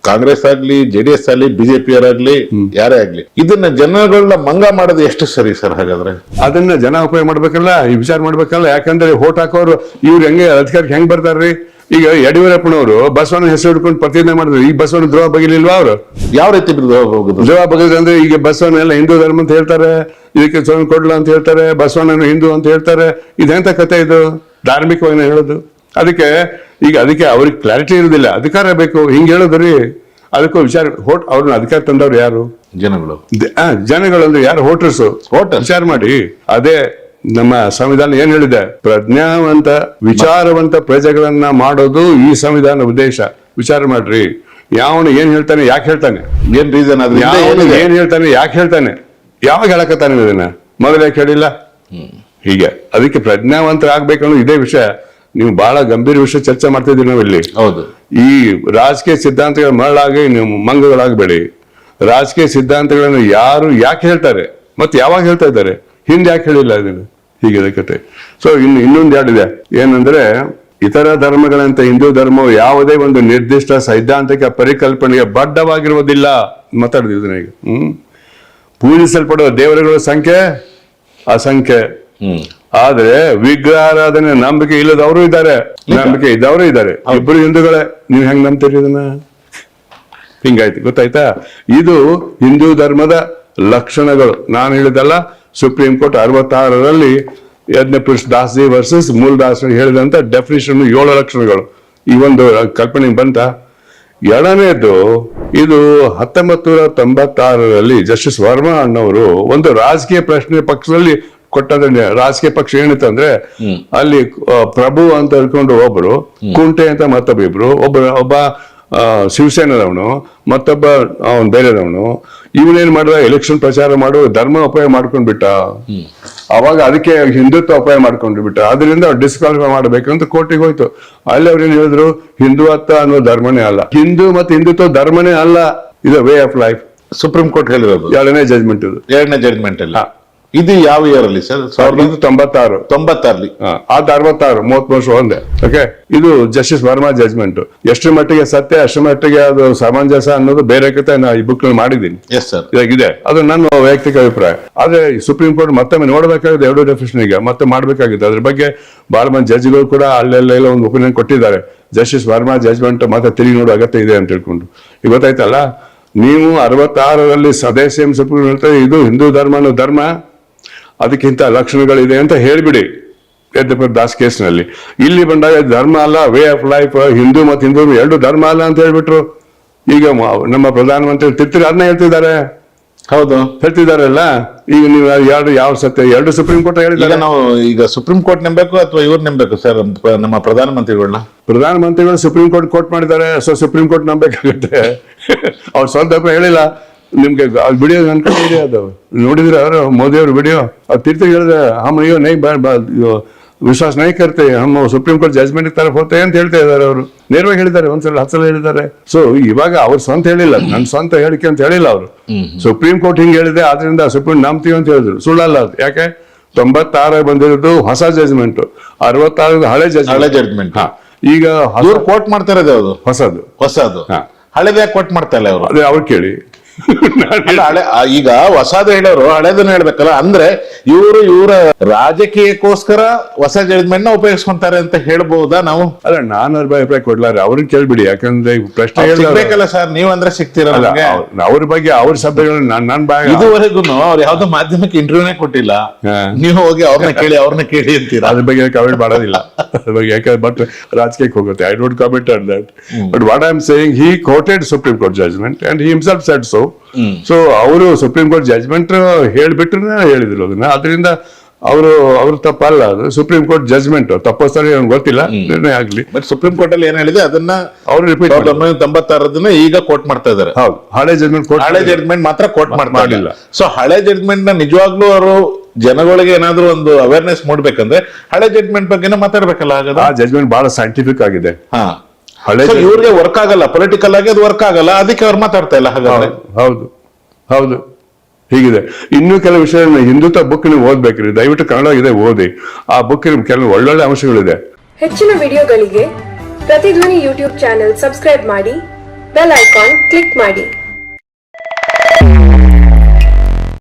Speaker 1: ಕಾಂಗ್ರೆಸ್ ಆಗ್ಲಿ JDS ಆಗ್ಲಿ BJP-ಯರಾಗ್ಲಿ ಯಾರೇ ಆಗ್ಲಿ ಇದನ್ನ ಜನಗಳನ್ನ ಮಂಗ ಮಾಡೋದು ಎಷ್ಟು ಸರಿ ಸರ್? ಹಾಗಾದ್ರೆ
Speaker 2: ಅದನ್ನ ಜನ ಉಪಯೋಗ ಮಾಡ್ಬೇಕಲ್ಲ, ಈ ವಿಚಾರ ಮಾಡ್ಬೇಕಲ್ಲ. ಯಾಕಂದ್ರೆ ಹೋಟ್ ಹಾಕೋರು ಇವ್ರು ಹೆಂಗೆ ಅಧಿಕಾರಕ್ಕೆ ಹೆಂಗ್ ಬರ್ತಾರ್ರಿ? ಈಗ ಯಡಿಯೂರಪ್ಪನವರು ಬಸವಣ್ಣ ಹೆಸರು ಹಿಡ್ಕೊಂಡು ಪ್ರತಿಜ್ಞೆ ಮಾಡಿದ್ರು. ಈ ಬಸವಣ್ಣ ದ್ರೋಹ ಬಗಿಲಿಲ್ವಾ ಅವರು? ಯಾವ ರೀತಿ ದ್ರೋಹ ಬಗೆದ್ರೆ ಅಂದ್ರೆ ಈಗ ಬಸವಣ್ಣ ಎಲ್ಲ ಹಿಂದೂ ಧರ್ಮ ಅಂತ ಹೇಳ್ತಾರೆ, ಇದಕ್ಕೆ ಸ್ವಾಮಿ ಕೊಡ್ಲ ಅಂತ ಹೇಳ್ತಾರೆ, ಬಸವಣ್ಣನ ಹಿಂದೂ ಅಂತ ಹೇಳ್ತಾರೆ. ಇದೆಂತ ಕತೆ ಇದು? ಧಾರ್ಮಿಕವಾಗಿ ಹೇಳೋದು. ಅದಕ್ಕೆ ಅವ್ರಿಗೆ ಕ್ಲಾರಿಟಿ ಇರುದಿಲ್ಲ. ಅಧಿಕಾರ ಬೇಕು ಹಿಂಗ್ ಹೇಳೋದ್ರಿ. ಅದಕ್ಕೂ ವಿಚಾರ ಅವ್ರನ್ನ ಅಧಿಕಾರ ತಂದವ್ರು ಯಾರು? ಜನಗಳು ಅಂದ್ರೆ ಯಾರು? ವೋಟರ್ಸ್. ವಿಚಾರ ಮಾಡಿ. ಅದೇ ನಮ್ಮ ಸಂವಿಧಾನ ಏನ್ ಹೇಳಿದೆ? ಪ್ರಜ್ಞಾವಂತ ವಿಚಾರವಂತ ಪ್ರಜೆಗಳನ್ನ ಮಾಡೋದು ಈ ಸಂವಿಧಾನ ಉದ್ದೇಶ. ವಿಚಾರ ಮಾಡ್ರಿ. ಯಾವನು ಏನ್ ಹೇಳ್ತಾನೆ, ಯಾಕೆ ಹೇಳ್ತಾನೆ,
Speaker 1: ಏನ್ ರೀಸನ್ ಅದು,
Speaker 2: ಏನ್ ಹೇಳ್ತಾನೆ, ಯಾಕೆ ಹೇಳ್ತಾನೆ, ಯಾವಾಗ ಹೇಳಕತ್ತಾನೆ ಇದನ್ನ, ಮೊದಲು ಯಾಕೆ ಹೇಳಿಲ್ಲ? ಹೀಗೆ ಅದಕ್ಕೆ ಪ್ರಜ್ಞಾವಂತರಾಗ್ಬೇಕನ್ನೋ ಇದೇ ವಿಷಯ. ನೀವು ಬಹಳ ಗಂಭೀರ ವಿಷಯ ಚರ್ಚೆ ಮಾಡ್ತಾ ಇದೀವಿ ನಾವು ಇಲ್ಲಿ.
Speaker 1: ಹೌದು.
Speaker 2: ಈ ರಾಜಕೀಯ ಸಿದ್ಧಾಂತಗಳ ಮರಳಾಗಿ ನೀವು ಮಂಗಗಳಾಗಬೇಡಿ. ರಾಜಕೀಯ ಸಿದ್ಧಾಂತಗಳನ್ನು ಯಾರು ಯಾಕೆ ಹೇಳ್ತಾರೆ ಮತ್ತೆ ಯಾವಾಗ ಹೇಳ್ತಾ ಇದ್ದಾರೆ, ಹಿಂದೆ ಯಾಕೆ ಹೇಳಿಲ್ಲ ಇದನ್ನು? ಹೀಗಿದೆ ಕತೆ. ಸೊ ಇನ್ನೊಂದು ಎರಡಿದೆ. ಏನಂದ್ರೆ, ಇತರ ಧರ್ಮಗಳಂತೆ ಹಿಂದೂ ಧರ್ಮವು ಯಾವುದೇ ಒಂದು ನಿರ್ದಿಷ್ಟ ಸೈದ್ಧಾಂತಿಕ ಪರಿಕಲ್ಪನೆಗೆ ಬದ್ಧವಾಗಿರುವುದಿಲ್ಲ. ಮಾತಾಡಿದ್ರೆ ಈಗ ಪೂಜಿಸಲ್ಪಡುವ ದೇವರುಗಳ ಸಂಖ್ಯೆ ಅಸಂಖ್ಯೆ. ಆದ್ರೆ ವಿಗ್ರಹಾರಾಧನೆ ನಂಬಿಕೆ ಇಲ್ಲದವರು ಇದ್ದಾರೆ, ನಂಬಿಕೆ ಇದ್ದವರು ಇದ್ದಾರೆ. ಇಬ್ಬರು ಹಿಂದೂಗಳೇ. ನೀವು ಹೆಂಗ್ ನಂಬ್ತೀರಿ ಇದನ್ನ? ಹಿಂಗಾಯ್ತು, ಗೊತ್ತಾಯ್ತಾ? ಇದು ಹಿಂದೂ ಧರ್ಮದ ಲಕ್ಷಣಗಳು. ನಾನು ಹೇಳಿದಲ್ಲ, ಸುಪ್ರೀಂ ಕೋರ್ಟ್ 66ರಲ್ಲಿ ಯಜ್ಞಪುರುಷ ದಾಸ್ಜಿ ವರ್ಸಸ್ ಮೂಲದಾಸ್ ಹೇಳಿದಂತ ಡೆಫಿನಿಷನ್ 7 ಲಕ್ಷಣಗಳು. ಈ ಒಂದು ಕಲ್ಪನೆ ಬಂತ. ಎರಡನೇದು, ಇದು 1996ರಲ್ಲಿ ಜಸ್ಟಿಸ್ ವರ್ಮಾ ಅಣ್ಣವರು ಒಂದು ರಾಜಕೀಯ ಪ್ರಶ್ನೆ ಪಕ್ಷದಲ್ಲಿ ಕೊಟ್ಟಂದ್ರೆ, ರಾಜಕೀಯ ಪಕ್ಷ ಏನಿತ್ತು ಅಂದ್ರೆ ಅಲ್ಲಿ ಪ್ರಭು ಅಂತ ಹೇಳ್ಕೊಂಡು ಒಬ್ರು, ಕುಂಟೆ ಅಂತ ಮತ್ತೊಬ್ಬ ಇಬ್ರು, ಒಬ್ಬ ಶಿವಸೇನದವನು, ಮತ್ತೊಬ್ಬ ಅವನ್ ಬೇರೆದವನು. ಇವನೇನ್ ಮಾಡಿದ, ಎಲೆಕ್ಷನ್ ಪ್ರಚಾರ ಮಾಡು ಧರ್ಮ ಉಪಯೋಗ ಮಾಡ್ಕೊಂಡ್ ಬಿಟ್ಟ. ಅವಾಗ ಅದಕ್ಕೆ ಹಿಂದುತ್ವ ಉಪಯೋಗ ಮಾಡ್ಕೊಂಡು ಬಿಟ್ಟ. ಅದರಿಂದ ಅವ್ರು ಡಿಸ್ಕ್ವಾಲಿಫೈ ಮಾಡ್ಬೇಕಂತ ಕೋರ್ಟಿಗೆ ಹೋಯ್ತು. ಅಲ್ಲಿ ಅವ್ರೇನ್ ಹೇಳಿದ್ರು, ಹಿಂದುತ್ವ ಅನ್ನೋ ಧರ್ಮನೇ ಅಲ್ಲ, ಹಿಂದೂ ಮತ್ತೆ ಹಿಂದುತ್ವ ಧರ್ಮನೇ ಅಲ್ಲ, ಇದು way of life.
Speaker 1: Supreme court ಹೇಳಿರೋದು.
Speaker 2: ಎರಡನೇ ಜಜ್ಮೆಂಟ್ ಇದು.
Speaker 1: ಎರಡನೇ ಜಜ್ಮೆಂಟ್ ಅಲ್ಲ ಇದು ಯಾವ ಇಯರ್ ಅಲ್ಲಿ ಸರ್?
Speaker 2: 1996.
Speaker 1: 96
Speaker 2: ಅದು 66, 30 ವರ್ಷ ಒಂದೇ. ಓಕೆ, ಇದು ಜಸ್ಟಿಸ್ ವರ್ಮಾ ಜಜ್ಮೆಂಟ್. ಎಷ್ಟರ ಮಟ್ಟಿಗೆ ಸತ್ಯ, ಅಷ್ಟರ ಮಟ್ಟಿಗೆ ಅದು ಸಮಂಜಸ ಅನ್ನೋದು ಬೇರೆ ಕತೆ. ನಾ ಈ ಬುಕ್ ಮಾಡಿದ್ದೀನಿ.
Speaker 1: ಎಸ್ ಸರ್,
Speaker 2: ಇದಾಗಿದೆ. ಅದು ನನ್ನ ವೈಯಕ್ತಿಕ ಅಭಿಪ್ರಾಯ. ಆದ್ರೆ ಸುಪ್ರೀಂ ಕೋರ್ಟ್ ಮತ್ತೊಮ್ಮೆ ನೋಡ್ಬೇಕಾಗಿದೆ, 2 ಡೆಫಿನೇಷನ್ ಈಗ ಮತ್ತೆ ಮಾಡ್ಬೇಕಾಗಿದೆ. ಅದ್ರ ಬಗ್ಗೆ ಬಹಳ ಮಂದಿ ಜಡ್ಜ್ಗಳು ಕೂಡ ಅಲ್ಲೆಲ್ಲ ಒಂದು ಒಪಿನಿಯನ್ ಕೊಟ್ಟಿದ್ದಾರೆ. ಜಸ್ಟಿಸ್ ವರ್ಮಾ ಜಜ್ಮೆಂಟ್ ಮತ್ತೆ ತಿರುಗಿ ನೋಡೋ ಅಗತ್ಯ ಇದೆ ಅಂತ ಹೇಳ್ಕೊಂಡು. ಈಗ ಗೊತ್ತಾಯ್ತಲ್ಲ, ನೀವು 66ರಲ್ಲಿ ಸದಸ್ಯ ಸುಪ್ರೀಂ ಹೇಳ್ತಾರೆ ಇದು ಹಿಂದೂ ಧರ್ಮ ಅನ್ನೋ ಧರ್ಮ, ಅದಕ್ಕಿಂತ ಲಕ್ಷಣಗಳಿದೆ ಅಂತ ಹೇಳ್ಬಿಡಿ ಯಜ್ಞಪುರ ದಾಸ್ ಕೇಸ್ನಲ್ಲಿ. ಇಲ್ಲಿ ಬಂದಾಗ ಧರ್ಮ ಅಲ್ಲ, ವೇ ಆಫ್ ಲೈಫ್, ಹಿಂದೂ ಮತ್ತು ಹಿಂದೂ 2 ಧರ್ಮ ಅಲ್ಲ ಅಂತ ಹೇಳ್ಬಿಟ್ರು. ಈಗ ನಮ್ಮ ಪ್ರಧಾನಮಂತ್ರಿ ತಿರ್ತಿರಿ ಅದನ್ನ ಹೇಳ್ತಿದ್ದಾರೆ.
Speaker 1: ಹೌದು,
Speaker 2: ಹೇಳ್ತಿದಾರಲ್ಲ. ಈಗ ನೀವು ಯಾವ ಸತ್ಯ? 2 ಸುಪ್ರೀಂ ಕೋರ್ಟ್ ಹೇಳಿದ್ದಾರೆ.
Speaker 1: ನಾವು ಈಗ ಸುಪ್ರೀಂ ಕೋರ್ಟ್ ನಂಬೇಕು ಅಥವಾ ಇವ್ರು ನಂಬೇಕು ಸರ್? ನಮ್ಮ
Speaker 2: ಪ್ರಧಾನಮಂತ್ರಿಗಳು ಸುಪ್ರೀಂ ಕೋರ್ಟ್ ಮಾಡಿದ್ದಾರೆ. ಸೊ ಸುಪ್ರೀಂ ಕೋರ್ಟ್ ನಂಬೇಕಾಗುತ್ತೆ. ಅವ್ರು ಸ್ವಂತ ಹೇಳಿಲ್ಲ. ನಿಮ್ಗೆ ವಿಡಿಯೋ ಅನ್ಕೊಂಡಿದೆ, ಅದು ನೋಡಿದ್ರೆ ಅವರು ಮೋದಿ ಅವ್ರ ವಿಡಿಯೋ. ಅವ್ರು ತಿರ್ತಿ ಹೇಳಿದ್ರೆ ಹಮ್ ಅಯ್ಯೋ ನೈ ವಿಶ್ವಾಸ ನೈ ಕರ್ತೆ, ಹಮ್ ಸುಪ್ರೀಂ ಕೋರ್ಟ್ ಜಜ್ಮೆಂಟ್ ತರಫ್ ಹೋಗ್ತೇ ಅಂತ ಹೇಳ್ತಾ ಇದ್ದಾರೆ. ಅವರು ನೇರವಾಗಿ ಹೇಳಿದ್ದಾರೆ, 10 ಸಲ ಹೇಳಿದ್ದಾರೆ. ಸೊ ಇವಾಗ ಅವ್ರು ಸ್ವಂತ ಹೇಳಿಲ್ಲ, ನನ್ನ ಸ್ವಂತ ಹೇಳಿಕೆ ಅಂತ ಹೇಳಿಲ್ಲ ಅವರು. ಸುಪ್ರೀಂ ಕೋರ್ಟ್ ಹಿಂಗ್ ಹೇಳಿದೆ, ಆದ್ರಿಂದ ಸುಪ್ರೀಂ ನಂಬ್ತೀವಿ ಅಂತ ಹೇಳಿದ್ರು. ಸುಳ್ಳಲ್ಲ ಅದು. ಯಾಕೆ? 96 ಬಂದಿರೋದು ಹೊಸ ಜಜ್ಮೆಂಟ್, 66 ಹಳೆ ಜಜ್ಮೆಂಟ್. ಈಗ
Speaker 1: ಕೋರ್ಟ್ ಮಾಡ್ತಾ ಇರೋದು ಯಾವುದು? ಹೊಸದು. ಹಳೆದ ಯಾಕೆ ಕೋರ್ಟ್ ಮಾಡ್ತಾ ಇಲ್ಲ ಅವರು?
Speaker 2: ಅದೇ ಅವ್ರು ಕೇಳಿ.
Speaker 1: ಈಗ ಹೊಸದು ಹೇಳೋರು ಹಳೆದನ್ನ ಹೇಳ್ಬೇಕಲ್ಲ. ಅಂದ್ರೆ ಇವರ ರಾಜಕೀಯಕ್ಕೋಸ್ಕರ ಹೊಸ ಜಡ್ಜ್ಮೆಂಟ್ ನ ಉಪಯೋಗಿಸ್ಕೊಂತಾರೆ ಅಂತ ಹೇಳ್ಬಹುದಾ ನಾವು?
Speaker 2: ಅಲ್ಲ, ನಾನು ಅವ್ರ ಅಭಿಪ್ರಾಯ ಕೊಡ್ಲಾರ, ಅವ್ರನ್ನ ಕೇಳ್ಬಿಡಿ. ಯಾಕಂದ್ರೆ ಪ್ರಶ್ನೆ
Speaker 1: ಹೇಳ್ಬೇಕಲ್ಲ ಸರ್, ನೀವಂದ್ರೆ ಸಿಗ್ತೀರಲ್ಲ.
Speaker 2: ಅವ್ರ ಬಗ್ಗೆ ಅವ್ರ ಶಬ್ದಗಳನ್ನ ನನ್ ಬಾಯ
Speaker 1: ಇದುವರೆಗೂ ಅವ್ರು ಯಾವ್ದೋ ಮಾಧ್ಯಮಕ್ಕೆ ಇಂಟರ್ವ್ಯೂನೇ ಕೊಟ್ಟಿಲ್ಲ. ನೀವು ಹೋಗಿ ಅವ್ರನ್ನ ಕೇಳಿ ಅಂತೀರಾ?
Speaker 2: ಅದ್ರ ಬಗ್ಗೆ ಕಮೆಂಟ್ ಮಾಡೋದಿಲ್ಲ. ಅದ್ರ ಬಗ್ಗೆ ಯಾಕಂದ್ರೆ ಬಟ್ ರಾಜಕೀಯಕ್ಕೆ ಹೋಗುತ್ತೆ. I don't comment on that. But what I am saying, he quoted supreme court judgement and he himself said so. So ಅವರು ಸುಪ್ರೀಂ ಕೋರ್ಟ್ ಜಜ್ಮೆಂಟ್ ಹೇಳ್ಬಿಟ್ರೆ ಹೇಳಿದ್ರು ಅದನ್ನ. ಅದರಿಂದ ಅವರು ತಪ್ಪಲ್ಲ, ಅದು ಸುಪ್ರೀಂ ಕೋರ್ಟ್ ಜಜ್ಮೆಂಟ್ ತಪ್ಪಿಸ್ತಾರೆ ಗೊತ್ತಿಲ್ಲ, ನಿರ್ಣಯ ಆಗ್ಲಿ.
Speaker 1: ಬಟ್ ಸುಪ್ರೀಂ ಕೋರ್ಟ್ ಅಲ್ಲಿ ಏನ್ ಹೇಳಿದೆ ಅದನ್ನ
Speaker 2: ಅವ್ರು ರಿಪೀಟ್
Speaker 1: 1996 ಈಗ ಕೋರ್ಟ್ ಮಾಡ್ತಾ ಇದಾರೆ.
Speaker 2: ಹೌದು, ಹಳೆ ಜಜ್ಮೆಂಟ್
Speaker 1: ಹಳೆ ಜಡ್ಜ್ಮೆಂಟ್ ಮಾತ್ರ ಕೋರ್ಟ್ ಮಾಡ್ತಾ
Speaker 2: ಮಾಡಿಲ್ಲ.
Speaker 1: ಸೊ ಹಳೆ ಜಡ್ಜ್ಮೆಂಟ್ ನ ನಿಜವಾಗ್ಲೂ ಅವರು ಜನಗಳಿಗೆ ಏನಾದ್ರು ಒಂದು ಅವೇರ್ನೆಸ್ ಮೂಡ್ಬೇಕಂದ್ರೆ ಹಳೆ ಜಡ್ಜ್ಮೆಂಟ್ ಬಗ್ಗೆನೇ ಮಾತಾಡ್ಬೇಕಲ್ಲ. ಆಗದ
Speaker 2: ಆ ಜಜ್ಮೆಂಟ್ ಬಹಳ ಸೈಂಟಿಫಿಕ್ ಆಗಿದೆ.
Speaker 1: ಹಾ,
Speaker 2: ಹಳೆ
Speaker 1: ಇವ್ರಿಗೆ ವರ್ಕ್ ಆಗಲ್ಲ, ಪೊಲಿಟಿಕಲ್ ಆಗಿ ಅದು ವರ್ಕ್ ಆಗಲ್ಲ, ಅದಕ್ಕೆ ಅವ್ರು ಮಾತಾಡ್ತಾ ಇಲ್ಲ. ಹಾಗಾದ್ರೆ
Speaker 2: ಹೌದು ಹೌದು ಹೀಗಿದೆ. ಇನ್ನೂ ಕೆಲವು ವಿಷಯ ಹಿಂದುತ್ವ ಬುಕ್ ನೀವು ಓದ್ಬೇಕ್ರಿ, ದಯವಿಟ್ಟು ಕನ್ನಡ ಇದೆ ಓದಿ. ಆ ಬುಕ್ ಕೆಲವು ಒಳ್ಳೊಳ್ಳೆ ಅಂಶಗಳಿದೆ.
Speaker 3: ಹೆಚ್ಚಿನ ವಿಡಿಯೋಗಳಿಗೆ ಪ್ರತಿಧ್ವನಿ ಯೂಟ್ಯೂಬ್ ಚಾನೆಲ್ ಸಬ್ಸ್ಕ್ರೈಬ್ ಮಾಡಿ, ಬೆಲ್ ಐಕಾನ್ ಕ್ಲಿಕ್ ಮಾಡಿ.